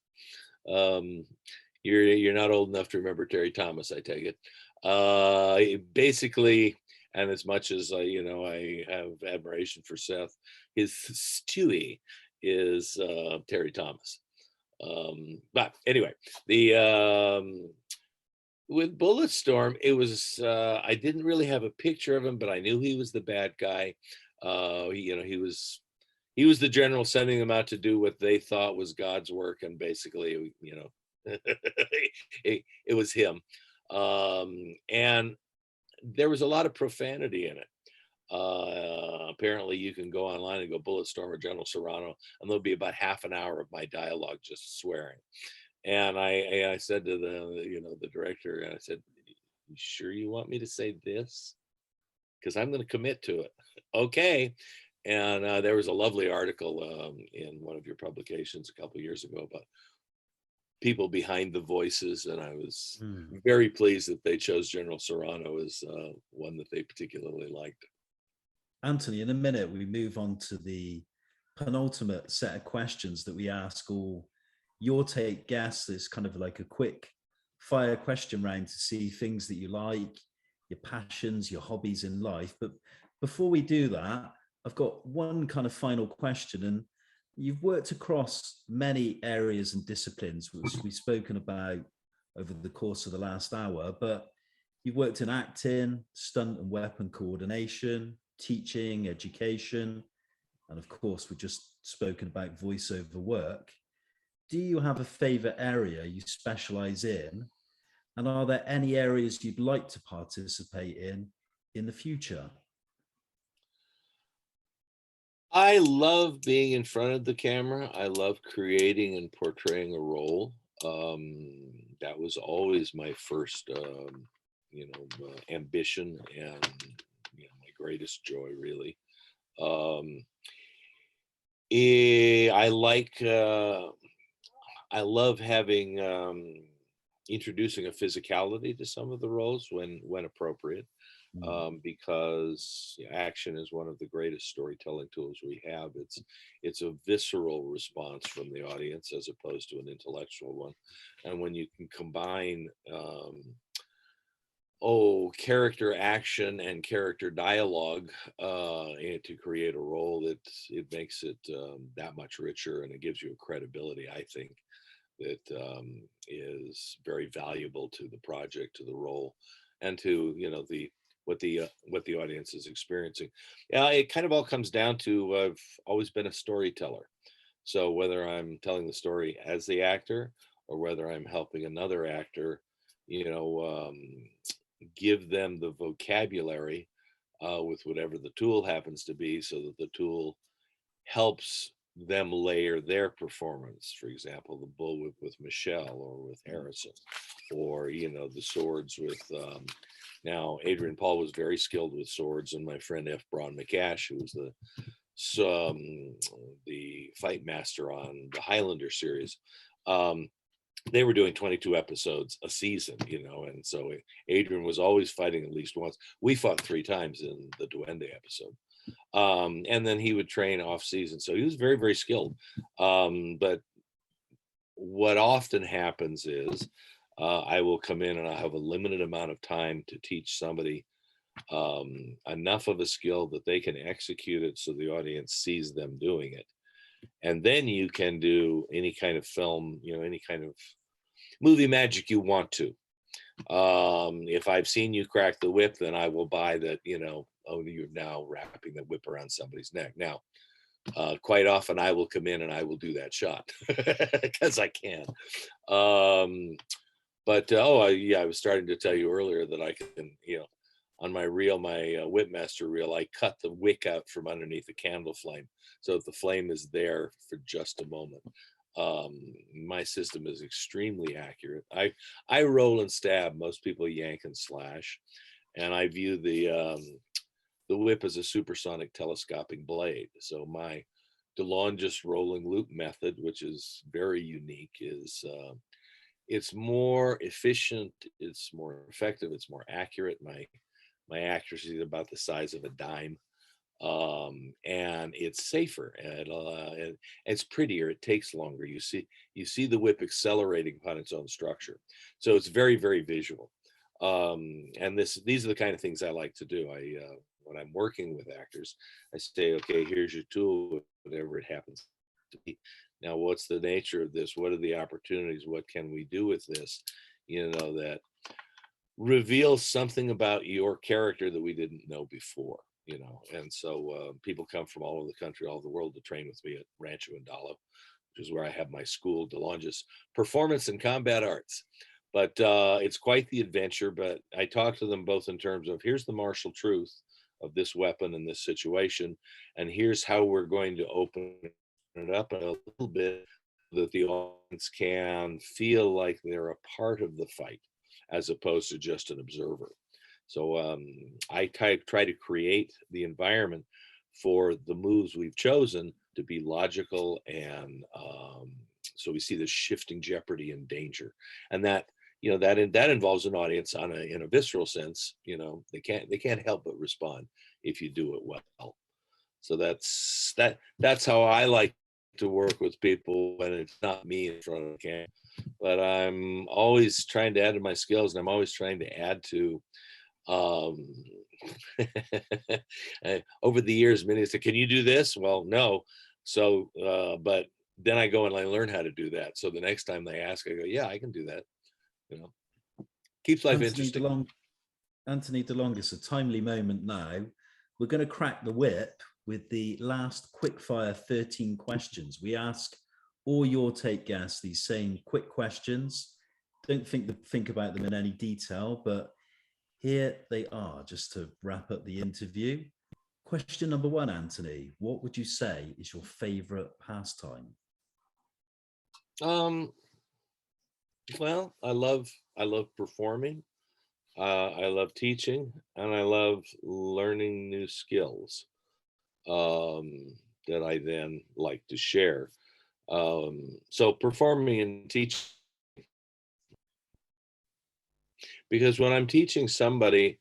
You're not old enough to remember Terry Thomas, I take it. Basically, and as much as you know, I have admiration for Seth, his Stewie is Terry Thomas. But anyway, the with Bulletstorm, it was I didn't really have a picture of him, but I knew he was the bad guy. He was the general sending them out to do what they thought was God's work, and basically, it was him. And there was a lot of profanity in it. Apparently, you can go online and go Bulletstorm or General Serrano, and there'll be about half an hour of my dialogue just swearing. And I said to the director, and I said, "You sure you want me to say this? Because I'm going to commit to it." Okay. And there was a lovely article in one of your publications a couple of years ago about people behind the voices, and I was very pleased that they chose General Serrano as one that they particularly liked. Anthony, in a minute, we move on to the penultimate set of questions that we ask all your take guests. It's kind of like a quick fire question round to see things that you like, your passions, your hobbies in life. But before we do that, I've got one kind of final question. And you've worked across many areas and disciplines, which we've spoken about over the course of the last hour, but you've worked in acting, stunt and weapon coordination, teaching, education, and of course, we've just spoken about voiceover work. Do you have a favorite area you specialize in? And are there any areas you'd like to participate in the future? I love being in front of the camera. I love creating and portraying a role. That was always my first, ambition and my greatest joy, really. I love having introducing a physicality to some of the roles when appropriate, because action is one of the greatest storytelling tools we have. It's a visceral response from the audience as opposed to an intellectual one, and when you can combine character action and character dialogue and to create a role, it makes it that much richer, and it gives you a credibility, I think, that is very valuable to the project, to the role, and to what the audience is experiencing. Yeah, it kind of all comes down to I've always been a storyteller. So whether I'm telling the story as the actor or whether I'm helping another actor, give them the vocabulary with whatever the tool happens to be, so that the tool helps them layer their performance. For example, the bullwhip with Michelle or with Harrison, or the swords with now Adrian Paul was very skilled with swords, and my friend F. Braun McAsh, who was the fight master on the Highlander series. They were doing 22 episodes a season, and so Adrian was always fighting at least once. We fought 3 times in the Duende episode. And then he would train off season. So he was very, very skilled. But what often happens is I will come in and I have a limited amount of time to teach somebody enough of a skill that they can execute it so the audience sees them doing it. And then you can do any kind of film, any kind of movie magic you want to. If I've seen you crack the whip, then I will buy that, you're now wrapping the whip around somebody's neck. Now, quite often I will come in and I will do that shot because I can. I was starting to tell you earlier that I can, on my reel, my Whipmaster reel, I cut the wick out from underneath the candle flame so that the flame is there for just a moment. My system is extremely accurate. I roll and stab. Most people yank and slash, and I view the whip as a supersonic telescoping blade. So my DeLongis rolling loop method, which is very unique, is it's more efficient, it's more effective, it's more accurate. My accuracy is about the size of a dime, and it's safer, and it's prettier. It takes longer. You see the whip accelerating upon its own structure, so it's very, very visual. And these are the kind of things I like to do. When I'm working with actors, I say, okay, here's your tool, whatever it happens Now, what's the nature of this? What are the opportunities? What can we do with this? That reveals something about your character that we didn't know before. And so people come from all over the country, all over the world to train with me at Rancho Andalo, which is where I have my school, Longis Performance and Combat Arts. But it's quite the adventure. But I talk to them both in terms of, here's the martial truth of this weapon in this situation, and here's how we're going to open it up a little bit so that the audience can feel like they're a part of the fight as opposed to just an observer. So I try to create the environment for the moves we've chosen to be logical, and so we see the shifting jeopardy and danger, and that that involves an audience in a visceral sense. They can't help but respond if you do it well. So that's how I like to work with people when it's not me in front of the camera. But I'm always trying to add to my skills, and I'm always trying to add to over the years, many said, can you do this? Well, no. So but then I go and I learn how to do that. So the next time they ask, I go, yeah, I can do that. Keeps life interesting. Anthony DeLongis, a timely moment now. We're going to crack the whip with the last quickfire 13 questions. We ask all your take guests these same quick questions. Don't think about them in any detail, but here they are, just to wrap up the interview. Question number 1, Anthony, what would you say is your favorite pastime? Well, I love performing. I love teaching, and I love learning new skills that I then like to share. So performing and teaching, because when I'm teaching somebody,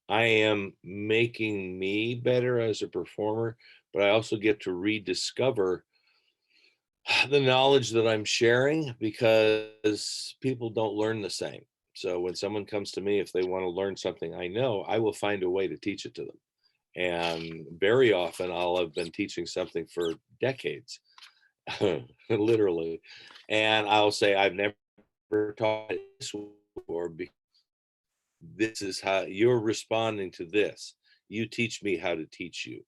I am making me better as a performer, but I also get to rediscover the knowledge that I'm sharing, because people don't learn the same. So when someone comes to me, if they want to learn something I know, I will find a way to teach it to them. And very often I'll have been teaching something for decades, literally. And I'll say, I've never taught this before, because this is how you're responding to this. You teach me how to teach you.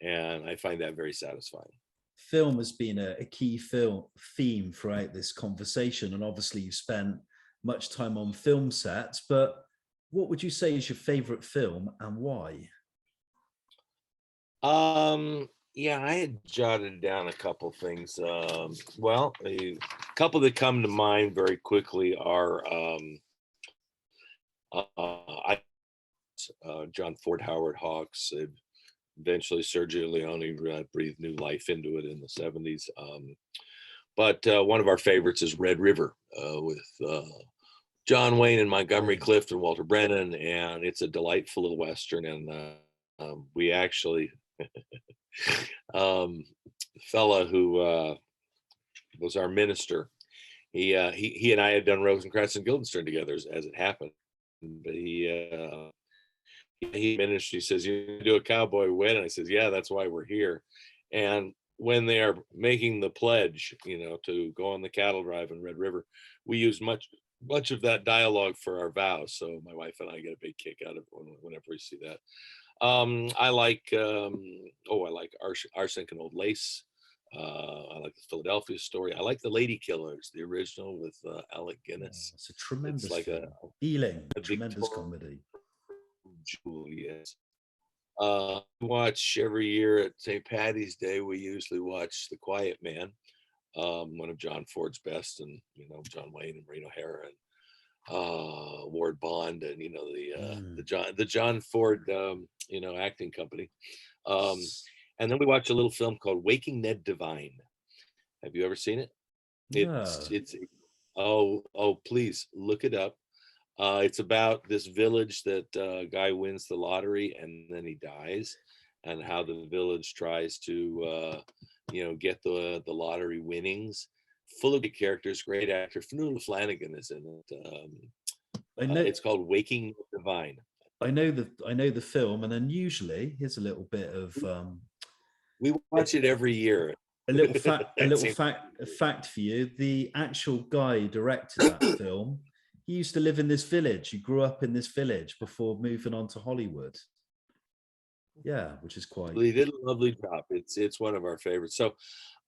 And I find that very satisfying. Film has been a key theme throughout this conversation. And obviously you've spent much time on film sets, but what would you say is your favorite film and why? Yeah, I had jotted down a couple things. Well, a couple that come to mind very quickly are John Ford, Howard Hawks. Eventually, Sergio Leone breathed new life into it in the 70s. But one of our favorites is Red River with John Wayne and Montgomery Clift and Walter Brennan, and it's a delightful little Western. And we actually, fella who was our minister, he and I had done Rosencrantz and Guildenstern together as it happened. But he finished, he says, you do a cowboy wedding? I says, yeah, that's why we're here. And when they are making the pledge, to go on the cattle drive in Red River, we use much of that dialogue for our vows. So my wife and I get a big kick out of it whenever we see that. I like Arsenic and Old Lace. I like the Philadelphia Story. I like The Lady Killers, the original with Alec Guinness. It's a tremendous it's like film. A tremendous comedy. Julius. Watch every year at St. Patty's Day. We usually watch The Quiet Man, one of John Ford's best, and John Wayne and Maureen O'Hara and Ward Bond, and the John Ford acting company. And then we watch a little film called Waking Ned Devine. Have you ever seen it? It's please look it up. It's about this village that guy wins the lottery and then he dies, and how the village tries to get the lottery winnings. Full of good characters, great actor. Fanula Flanagan is in it. It's called Waking Divine. I know the film, and then usually here's a little bit of we watch it every year. A little fact, It seems- a fact for you: the actual guy who directed that film, he used to live in this village. He grew up in this village before moving on to Hollywood. Yeah, which is quite. They did a lovely job. It's one of our favorites. So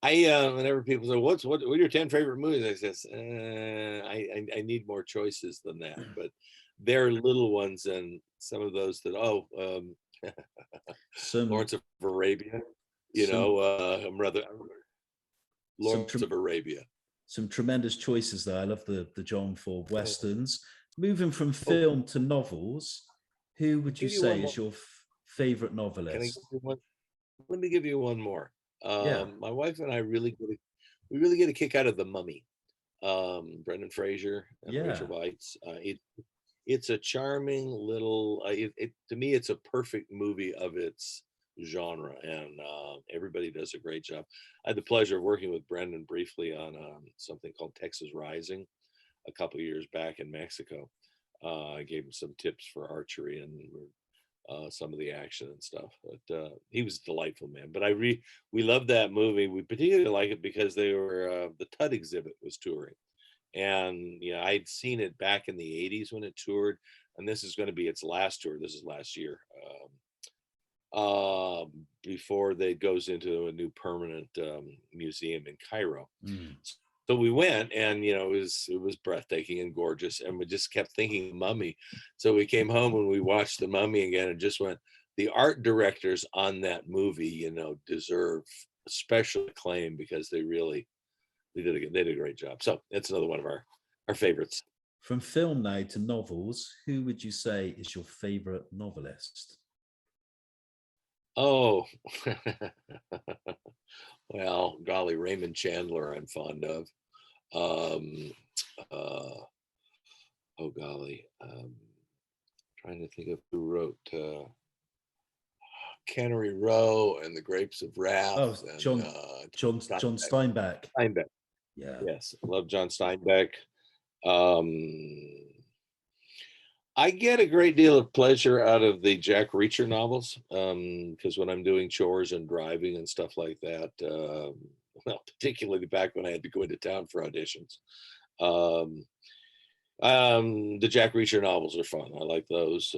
I whenever people say what are your 10 favorite movies, I says I need more choices than that, but they're little ones, and some of those that Some Lawrence of Arabia, some some Lawrence of Arabia. some tremendous choices there. I love the John Ford westerns. Moving from Oh, film to novels, who would you give you one say more. is your favorite Can I novelist? give you one? Let me give you one more. Yeah, My wife and I really get a kick out of The Mummy. Brendan Fraser and yeah. Rachel Weisz. It's a charming little. To me, it's a perfect movie of its genre, and everybody does a great job. I had the pleasure of working with Brendan briefly on something called Texas Rising a couple of years back in Mexico. I gave him some tips for archery and some of the action and stuff. But he was a delightful man. But we loved that movie. We particularly like it because they were the Tut exhibit was touring, and I'd seen it back in the '80s when it toured, and this is going to be its last tour. This is last year. Before they goes into a new permanent museum in Cairo. Mm. So we went, and it was breathtaking and gorgeous, and we just kept thinking Mummy. So we came home and we watched the Mummy again, and just went. The art directors on that movie, deserve special acclaim because they did a great job. So that's another one of our favorites. From film now to novels, who would you say is your favorite novelist? Oh, well, golly, Raymond Chandler, I'm fond of. Um, uh, oh golly, trying to think of who wrote Cannery Row and The Grapes of Oh, Wrath and John Steinbeck. Steinbeck. Yeah. Yes, love John Steinbeck. I get a great deal of pleasure out of the Jack Reacher novels because when I'm doing chores and driving and stuff like that, well, particularly back when I had to go into town for auditions, um, the Jack Reacher novels are fun. I like those.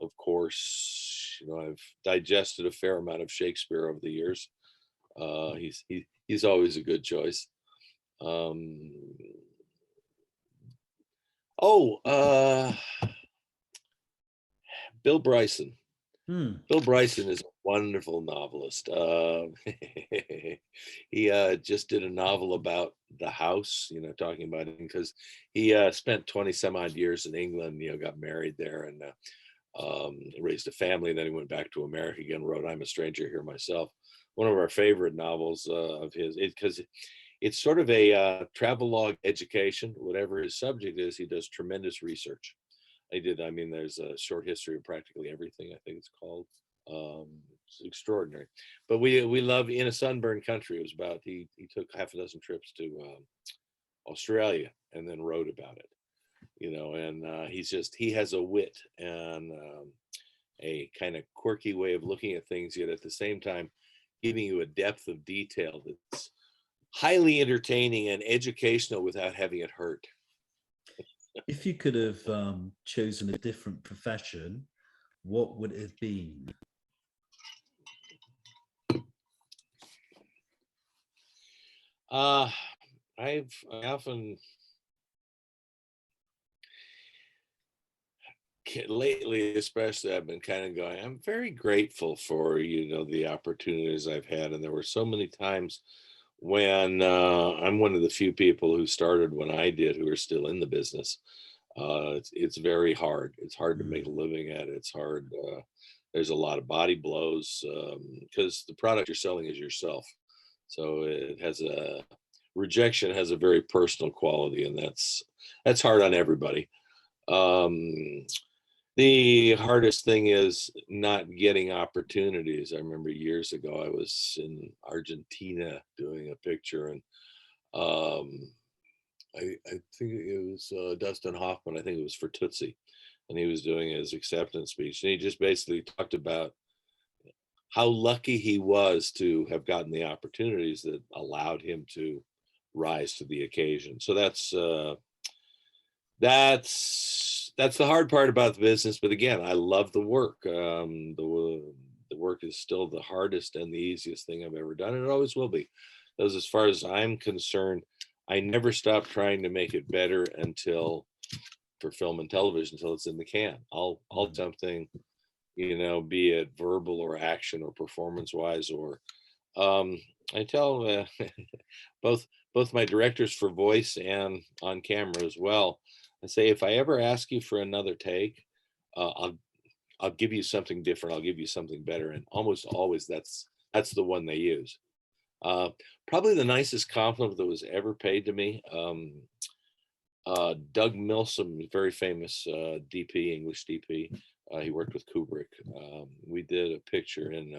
Of course, I've digested a fair amount of Shakespeare over the years. He's always a good choice. Um, Bill Bryson. Bill Bryson is a wonderful novelist. He just did a novel about the house, talking about it because he spent 20 some odd years in England, got married there and raised a family. And then he went back to America again, wrote I'm a Stranger Here Myself. One of our favorite novels of his, because it's sort of a travelogue education. Whatever his subject is, he does tremendous research. There's a short history of practically everything, I think it's called. It's extraordinary. But we love In a Sunburned Country. It was about, he took half a dozen trips to Australia and then wrote about it, and he has a wit and a kind of quirky way of looking at things, yet at the same time giving you a depth of detail that's highly entertaining and educational without having it hurt. If you could have chosen a different profession, what would it have been? I often lately, especially, I've been kind of going, I'm very grateful for, the opportunities I've had. And there were so many times when I'm one of the few people who started when I did, who are still in the business. It's very hard. It's hard to make a living at it. It's hard. There's a lot of body blows because the product you're selling is yourself. So rejection has a very personal quality, and that's hard on everybody. The hardest thing is not getting opportunities. I remember years ago, I was in Argentina doing a picture, and I think it was Dustin Hoffman. I think it was for Tootsie, and he was doing his acceptance speech, and he just basically talked about how lucky he was to have gotten the opportunities that allowed him to rise to the occasion. So that's the hard part about the business. But again, I love the work. The work is still the hardest and the easiest thing I've ever done, and it always will be. Because as far as I'm concerned, I never stop trying to make it better until, for film and television, until it's in the can. I'll something, be it verbal or action or performance wise, or I tell both my directors for voice and on camera as well. I say, if I ever ask you for another take, I'll give you something different. I'll give you something better. And almost always that's the one they use. Probably the nicest compliment that was ever paid to me. Doug Milsom, very famous DP, English DP. He worked with Kubrick. We did a picture in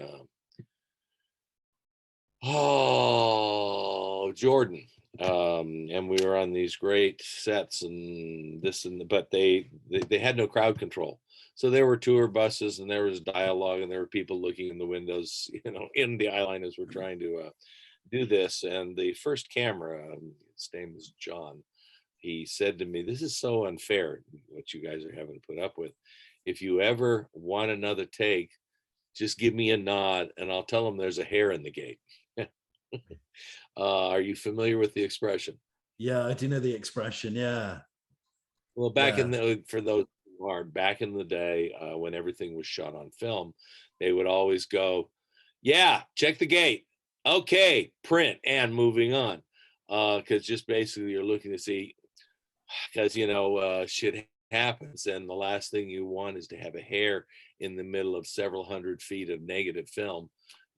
Jordan, and we were on these great sets and this and but they had no crowd control. So there were tour buses and there was dialogue and there were people looking in the windows, in the eyeline as we're trying to do this. And the first camera, his name was John, he said to me, "This is so unfair, what you guys are having to put up with. If you ever want another take, just give me a nod and I'll tell them there's a hair in the gate." Are you familiar with the expression? Yeah, I do know the expression. Yeah. Well, for those who are back in the day, when everything was shot on film, they would always go, "Yeah, check the gate. Okay, print," and moving on. Because just basically you're looking to see, because shit happens, and the last thing you want is to have a hair in the middle of several hundred feet of negative film,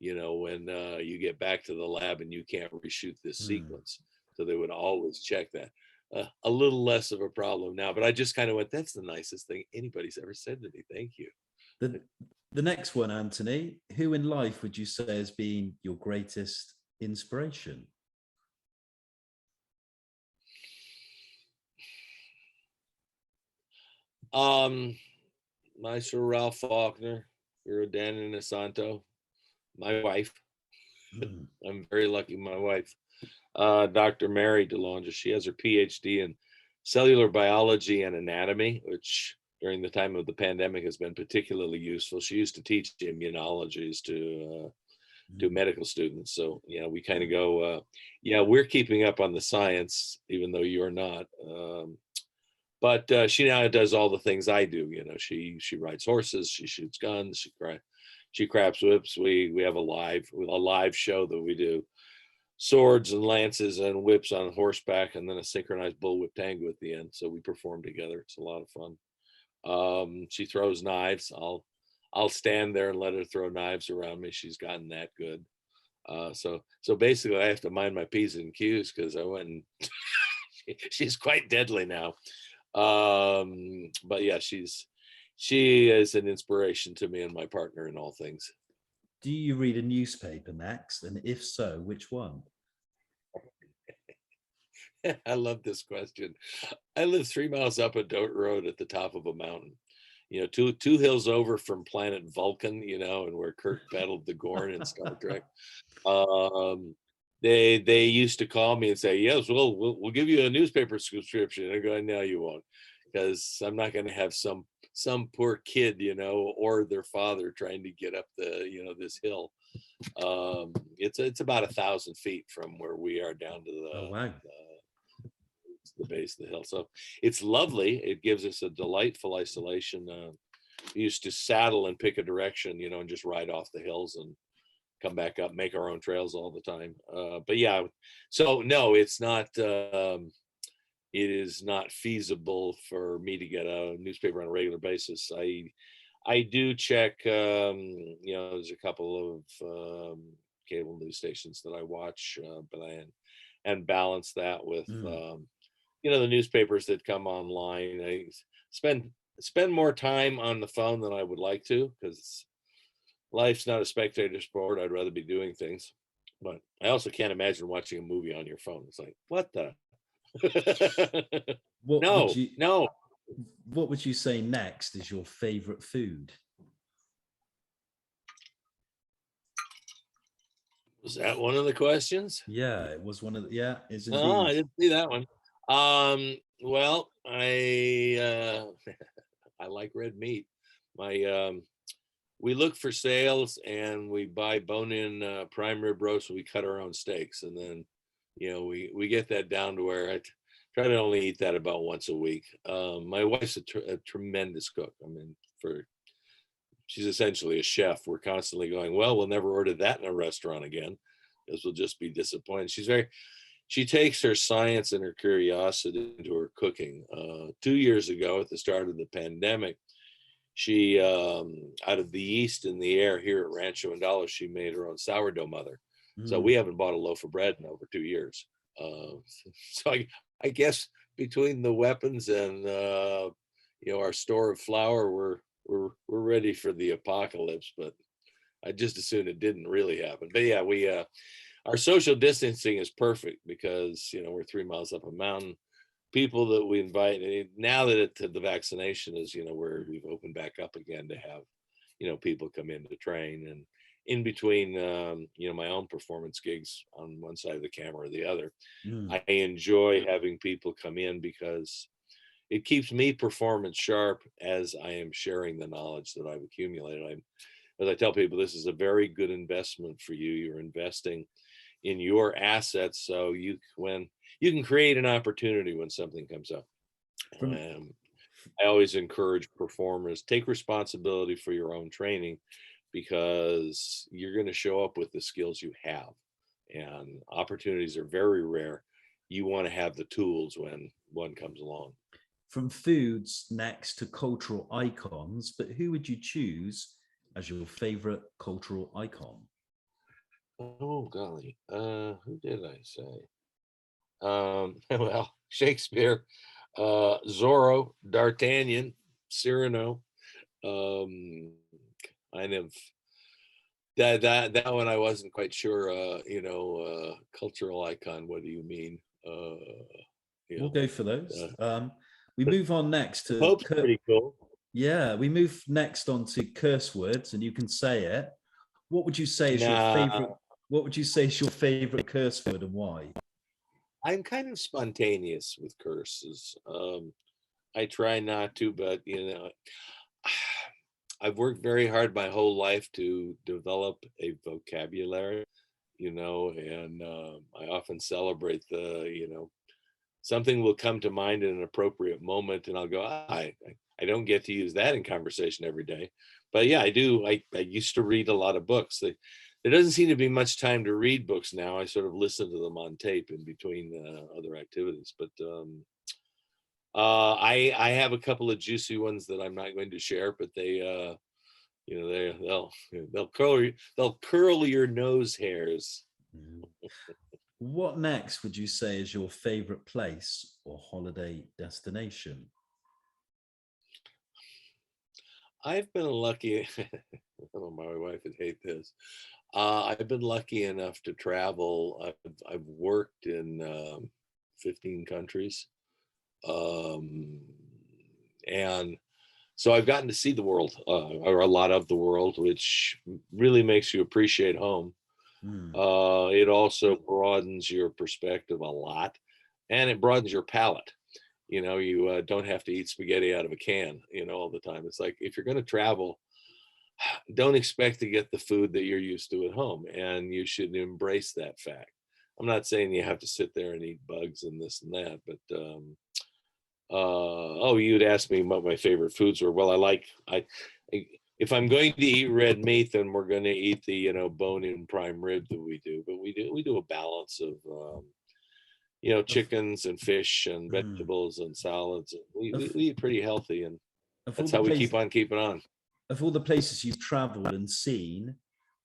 when you get back to the lab and you can't reshoot this sequence. So they would always check that. A little less of a problem now, but I just kind of went, that's the nicest thing anybody's ever said to me. Thank you. The next one, Anthony, who in life would you say has been your greatest inspiration? Maestro Ralph Faulkner, Dan Inosanto, my wife. I'm very lucky. My wife, Dr. Mary DeLonge, she has her PhD in cellular biology and anatomy, which during the time of the pandemic has been particularly useful. She used to teach immunologies to medical students. So, we kind of go, we're keeping up on the science, even though you're not. But she now does all the things I do. She rides horses, she shoots guns, she crafts whips. We have a live show that we do swords and lances and whips on horseback, and then a synchronized bullwhip tango at the end. So we perform together. It's a lot of fun. She throws knives. I'll stand there and let her throw knives around me. She's gotten that good. So basically I have to mind my P's and Q's, because I went and she's quite deadly now. But yeah, she is an inspiration to me and my partner in all things. Do you read a newspaper next? And if so, which one? I love this question. I live 3 miles up a dirt road at the top of a mountain, two hills over from planet Vulcan, and where Kirk battled the Gorn in Star Trek. They used to call me and say, "Yes, we'll give you a newspaper subscription." I go, "No, you won't, because I'm not going to have some poor kid, or their father trying to get up this hill." It's about 1,000 feet from where we are down to the base of the hill. So it's lovely. It gives us a delightful isolation. We used to saddle and pick a direction, and just ride off the hills and come back up, make our own trails all the time. But yeah, so no, it's not. It is not feasible for me to get a newspaper on a regular basis. I do check. There's a couple of cable news stations that I watch, but and balance that with the newspapers that come online. I spend more time on the phone than I would like to, because life's not a spectator sport. I'd rather be doing things. But I also can't imagine watching a movie on your phone. It's like, what the? No. What would you say next is your favorite food? Was that one of the questions? Yeah, it was one of the, yeah, is Oh, I indeed. didn't see that one. Well, I like red meat. My we look for sales and we buy bone-in prime rib roast. We cut our own steaks, and then we get that down to where try to only eat that about once a week. My wife's a tremendous cook. I mean, she's essentially a chef. We're constantly going, well, we'll never order that in a restaurant again, because we'll just be disappointed. She takes her science and her curiosity into her cooking. 2 years ago, at the start of the pandemic, she, out of the yeast in the air here at Rancho Andala, she made her own sourdough mother. So Mm. we haven't bought a loaf of bread in over 2 years. So I guess between the weapons and our store of flour, we're ready for the apocalypse. But I just assume it didn't really happen. But yeah, our social distancing is perfect because we're 3 miles up a mountain. People that we invite, and now that the vaccination is where we've opened back up again to have people come in to train, and in between my own performance gigs on one side of the camera or the other, Mm. I enjoy having people come in because it keeps me performance sharp as I am sharing the knowledge that I've accumulated. As I tell people, this is a very good investment for you. You're investing in your assets, so you can create an opportunity when something comes up. From I always encourage performers, take responsibility for your own training, because you're going to show up with the skills you have, and opportunities are very rare. You want to have the tools when one comes along. from foods next to cultural icons, but who would you choose as your favorite cultural icon? Oh golly, who did I say? Well, Shakespeare, Zorro, D'Artagnan, Cyrano. Um, kind of that one I wasn't quite sure. Cultural icon. What do you mean? You We'll know, go for those. uh, We move on next the to Pope's pretty cool. yeah, we move next on to curse words, and you can say it. What would you say is your Nah, favorite? What would you say is your favorite curse word and why? I'm kind of spontaneous with curses. I try not to, but I've worked very hard my whole life to develop a vocabulary, and I often celebrate something will come to mind in an appropriate moment, and I'll go, I don't get to use that in conversation every day. But yeah, I do. I used to read a lot of books. There doesn't seem to be much time to read books now. I sort of listen to them on tape in between other activities. But I have a couple of juicy ones that I'm not going to share, but they'll curl your nose hairs. Mhm. What next would you say is your favorite place or holiday destination? I've been lucky. Oh, my wife would hate this. I've been lucky enough to travel. I've worked in 15 countries, um, and so I've gotten to see the world, or a lot of the world, which really makes you appreciate home. Hmm. It also broadens your perspective a lot, and it broadens your palate. You don't have to eat spaghetti out of a can, all the time. It's like, if you're going to travel, don't expect to get the food that you're used to at home, and you should embrace that fact. I'm not saying you have to sit there and eat bugs and this and that, but oh, you'd ask me what my favorite foods were. Well, I if I'm going to eat red meat, then we're going to eat the bone-in prime rib that we do. But we do a balance of Of, chickens and fish and hmm. vegetables and salads. We, we, of, we eat pretty healthy, and of all that's the how we places keep on keeping on. of all the places you've traveled and seen,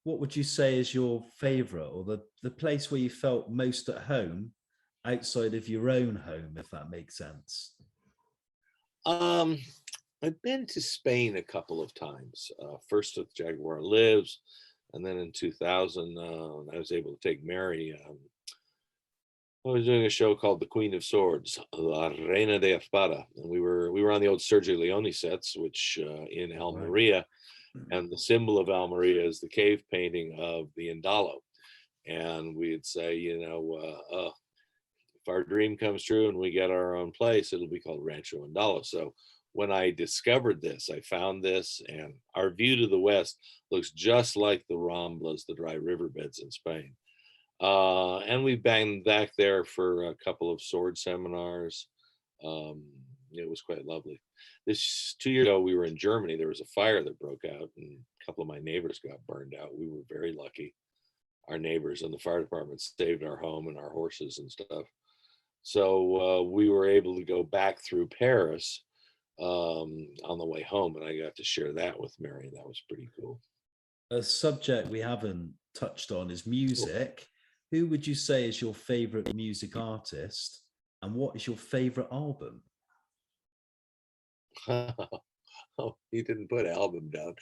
what would you say is your favorite or the place where you felt most at home outside of your own home, if that makes sense? Um, I've been to Spain a couple of times. First with Jaguar Lives, and then in 2000, I was able to take Mary. I was doing a show called The Queen of Swords, La Reina de Espada, and we were on the old Sergio Leone sets, which in Right. Almeria, and the symbol of Almeria is the cave painting of the Indalo. and we'd say, if our dream comes true and we get our own place, it'll be called Rancho Andalo. So when I discovered this, I found this, and our view to the west looks just like the Ramblas, the dry riverbeds in Spain. And we banged back there for a couple of sword seminars. It was quite lovely. This 2 years ago, we were in Germany. There was a fire that broke out, and a couple of my neighbors got burned out. We were very lucky. Our neighbors and the fire department saved our home and our horses and stuff. So we were able to go back through Paris on the way home, and I got to share that with Mary. That was pretty cool. A subject we haven't touched on is music. Who would you say is your favorite music artist, and what is your favorite album? Oh, you didn't put album down.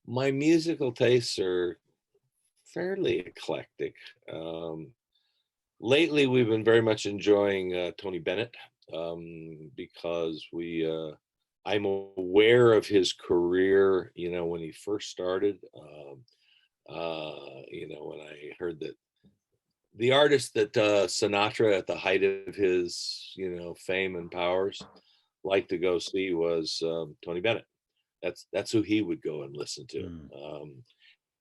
My musical tastes are fairly eclectic. Lately, we've been very much enjoying Tony Bennett because I'm aware of his career. When he first started. When I heard that the artist that Sinatra at the height of his, fame and powers liked to go see was Tony Bennett. That's who he would go and listen to.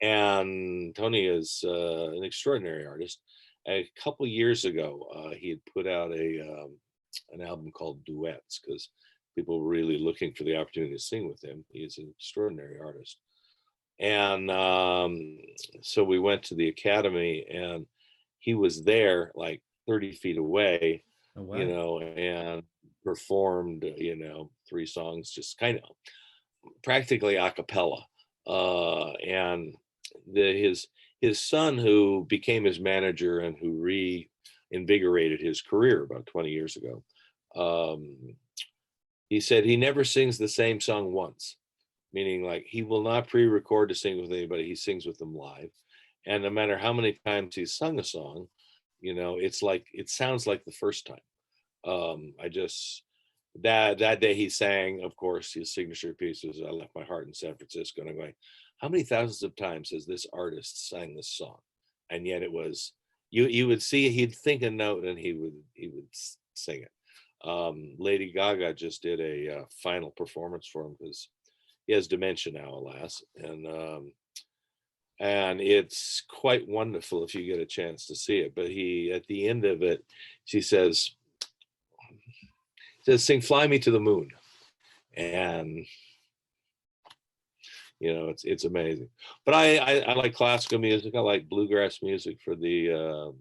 And Tony is an extraordinary artist. A couple years ago, he had put out an album called Duets because people were really looking for the opportunity to sing with him. He's an extraordinary artist. And so we went to the Academy, and he was there like 30 feet away, Oh, wow. and performed, 3 songs, just kind of practically a cappella. And his son, who became his manager and who reinvigorated his career about 20 years ago, he said he never sings the same song once, meaning like he will not pre-record to sing with anybody. He sings with them live. And no matter how many times he's sung a song, it sounds like the first time. That day he sang, of course, his signature piece was "I Left My Heart in San Francisco." And I'm going, how many thousands of times has this artist sang this song? And yet it was, you would see, he'd think a note and he would sing it. Lady Gaga just did a final performance for him because he has dementia now, alas. And it's quite wonderful if you get a chance to see it. But at the end of it, she says, "Sing Fly Me to the Moon." And, it's amazing. But I like classical music. I like bluegrass music for the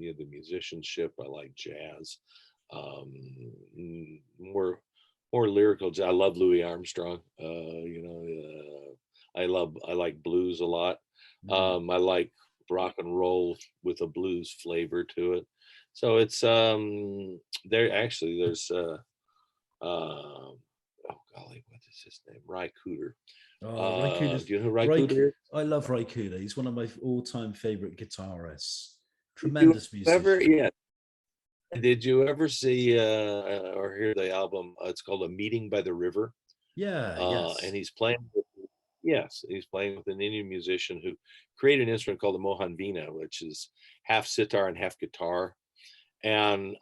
musicianship. I like jazz. More lyrical jazz. I love Louis Armstrong. I like blues a lot. I like rock and roll with a blues flavor to it. So it's there's oh golly, what is his name? Ry Cooder. Oh, Ry Cooder's, do you know who Ry Cooder is? I love Ry Cooder. He's one of my all-time favorite guitarists. Did Tremendous you ever, musician. yeah. Did you ever see or hear the album? It's called "A Meeting by the River." Yeah, yes. And he's playing with an Indian musician who created an instrument called the Mohan Veena, which is half sitar and half guitar. And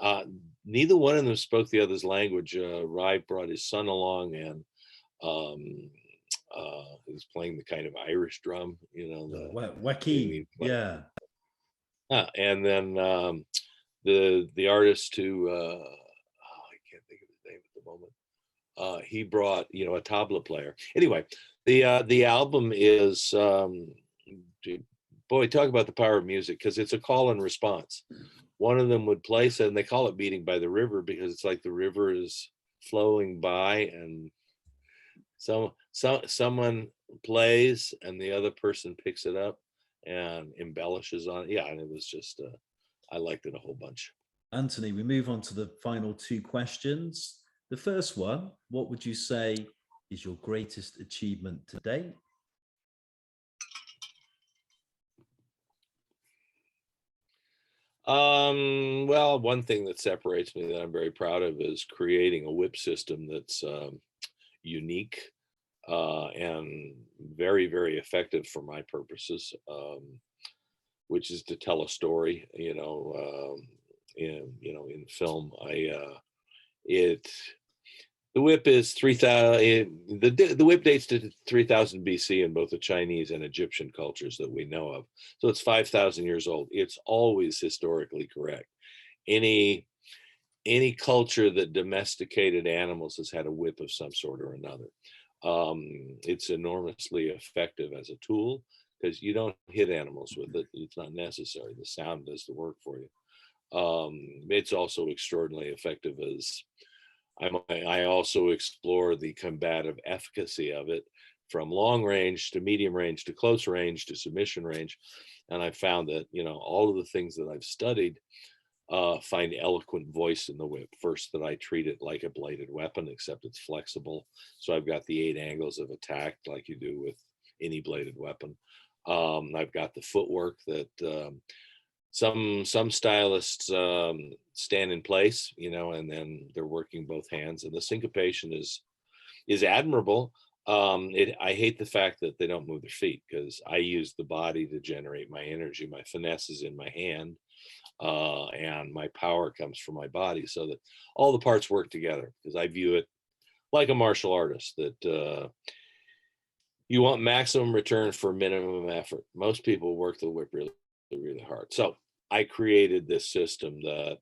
neither one of them spoke the other's language. Ry brought his son along, and he was playing the kind of Irish drum, Wacky, yeah. And then the artist who I can't think of his name at the moment. He brought a tabla player. Anyway, the album is boy, talk about the power of music, because it's a call and response. One of them would play, and they call it "Meeting by the River" because it's like the river is flowing by, and someone plays and the other person picks it up and embellishes on it. Yeah, and it was just I liked it a whole bunch. Anthony, we move on to the final 2 questions. The first one, what would you say is your greatest achievement to date? Well, one thing that separates me that I'm very proud of is creating a whip system that's unique. and very, very effective for my purposes, which is to tell a story. In film, the whip is 3,000. The whip dates to 3,000 BC in both the Chinese and Egyptian cultures that we know of. So it's 5,000 years old. It's always historically correct. Any culture that domesticated animals has had a whip of some sort or another. It's enormously effective as a tool because you don't hit animals with it. It's not necessary. The sound does the work for you. It's also extraordinarily effective as I also explore the combative efficacy of it from long range to medium range to close range to submission range. And I found that, all of the things that I've studied find eloquent voice in the whip. First, that I treat it like a bladed weapon, except it's flexible. So I've got the 8 angles of attack like you do with any bladed weapon. I've got the footwork that some stylists stand in place, and then they're working both hands, and the syncopation is admirable. I hate the fact that they don't move their feet because I use the body to generate my energy. My finesse is in my hand, and my power comes from my body, so that all the parts work together. Because I view it like a martial artist, that you want maximum return for minimum effort. Most people work the whip really, really hard. So I created this system that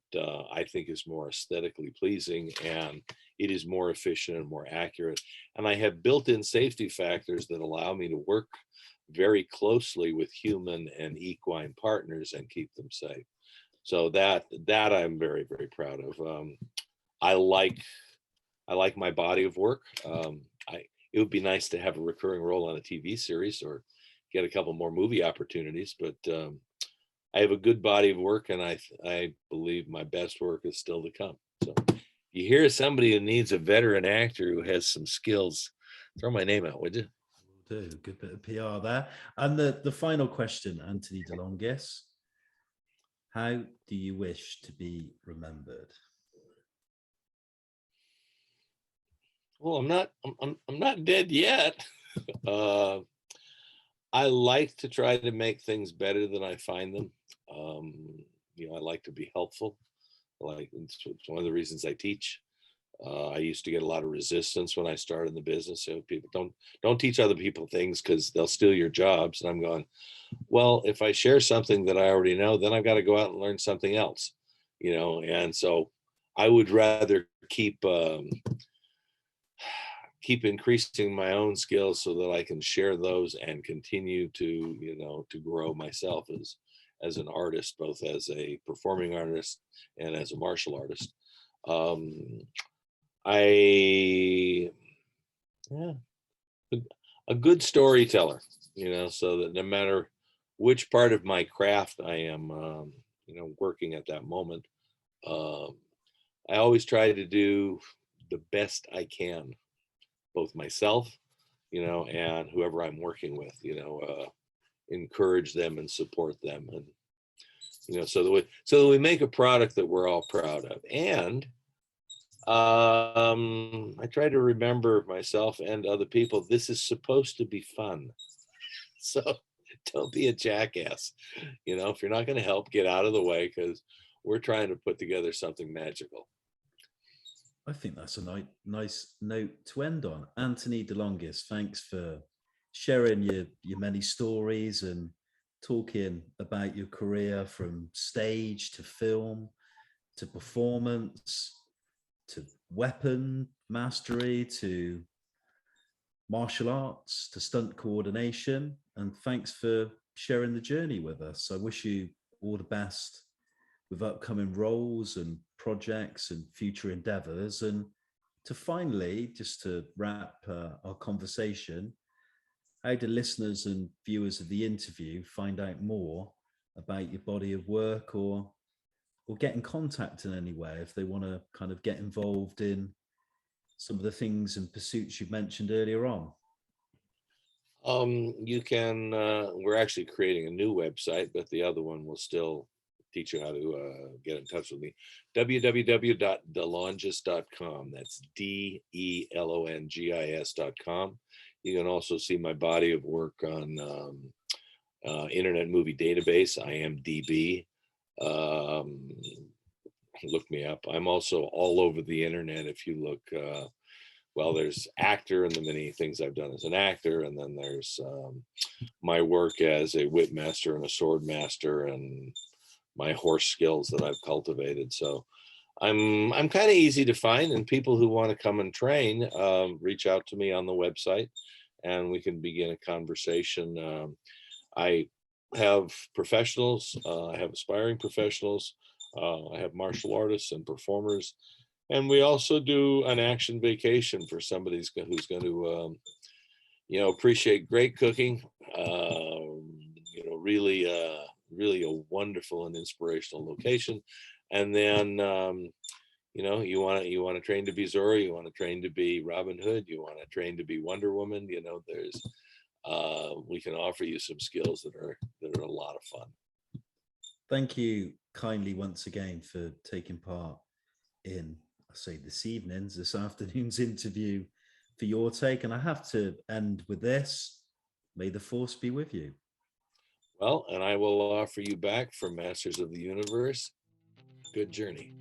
I think is more aesthetically pleasing, and it is more efficient and more accurate. And I have built-in safety factors that allow me to work very closely with human and equine partners and keep them safe. So that I'm very, very proud of. I like my body of work. It would be nice to have a recurring role on a TV series or get a couple more movie opportunities, but I have a good body of work, and I believe my best work is still to come. So you hear somebody who needs a veteran actor who has some skills, throw my name out, would you? Will do. Good bit of PR there. And the final question, Anthony DeLongis. How do you wish to be remembered? Well, I'm not dead yet. I like to try to make things better than I find them. I like to be helpful. It's one of the reasons I teach. I used to get a lot of resistance when I started in the business. So people don't teach other people things because they'll steal your jobs. And I'm going, well, if I share something that I already know, then I've got to go out and learn something else, And so I would rather keep increasing my own skills so that I can share those and continue to grow myself as an artist, both as a performing artist and as a martial artist. A good storyteller, so that no matter which part of my craft I am, working at that moment, I always try to do the best I can, both myself, and whoever I'm working with, encourage them and support them, and so that we make a product that we're all proud of. And I try to remember myself and other people, this is supposed to be fun. So don't be a jackass. If you're not going to help, get out of the way, because we're trying to put together something magical. I think that's a nice note to end on. Anthony DeLongis, thanks for sharing your many stories and talking about your career from stage to film to performance to weapon mastery to martial arts to stunt coordination. And thanks for sharing the journey with us. I wish you all the best with upcoming roles and projects and future endeavors. And to finally, just to wrap our conversation, how do listeners and viewers of the interview find out more about your body of work, or get in contact in any way if they want to kind of get involved in some of the things and pursuits you mentioned earlier on? You can, we're actually creating a new website, but the other one will still teach you how to get in touch with me. www.delongis.com. That's DELONGIS.com. You can also see my body of work on Internet Movie Database, IMDb. Look me up. I'm also all over the internet. If you look, well, there's actor and the many things I've done as an actor, and then there's my work as a whip master and a sword master, and my horse skills that I've cultivated. So I'm kind of easy to find, and people who want to come and train, reach out to me on the website, and we can begin a conversation. I have professionals, I have aspiring professionals, I have martial artists and performers, and we also do an action vacation for somebody who's going to, appreciate great cooking. Really, really a wonderful and inspirational location. And then, you want to train to be Zora, you want to train to be Robin Hood, you want to train to be Wonder Woman. We can offer you some skills that are a lot of fun. Thank you kindly once again for taking part in, I say this afternoon's interview for Your Take. And I have to end with this. May the force be with you. Well, and I will offer you back from Masters of the Universe. Good journey.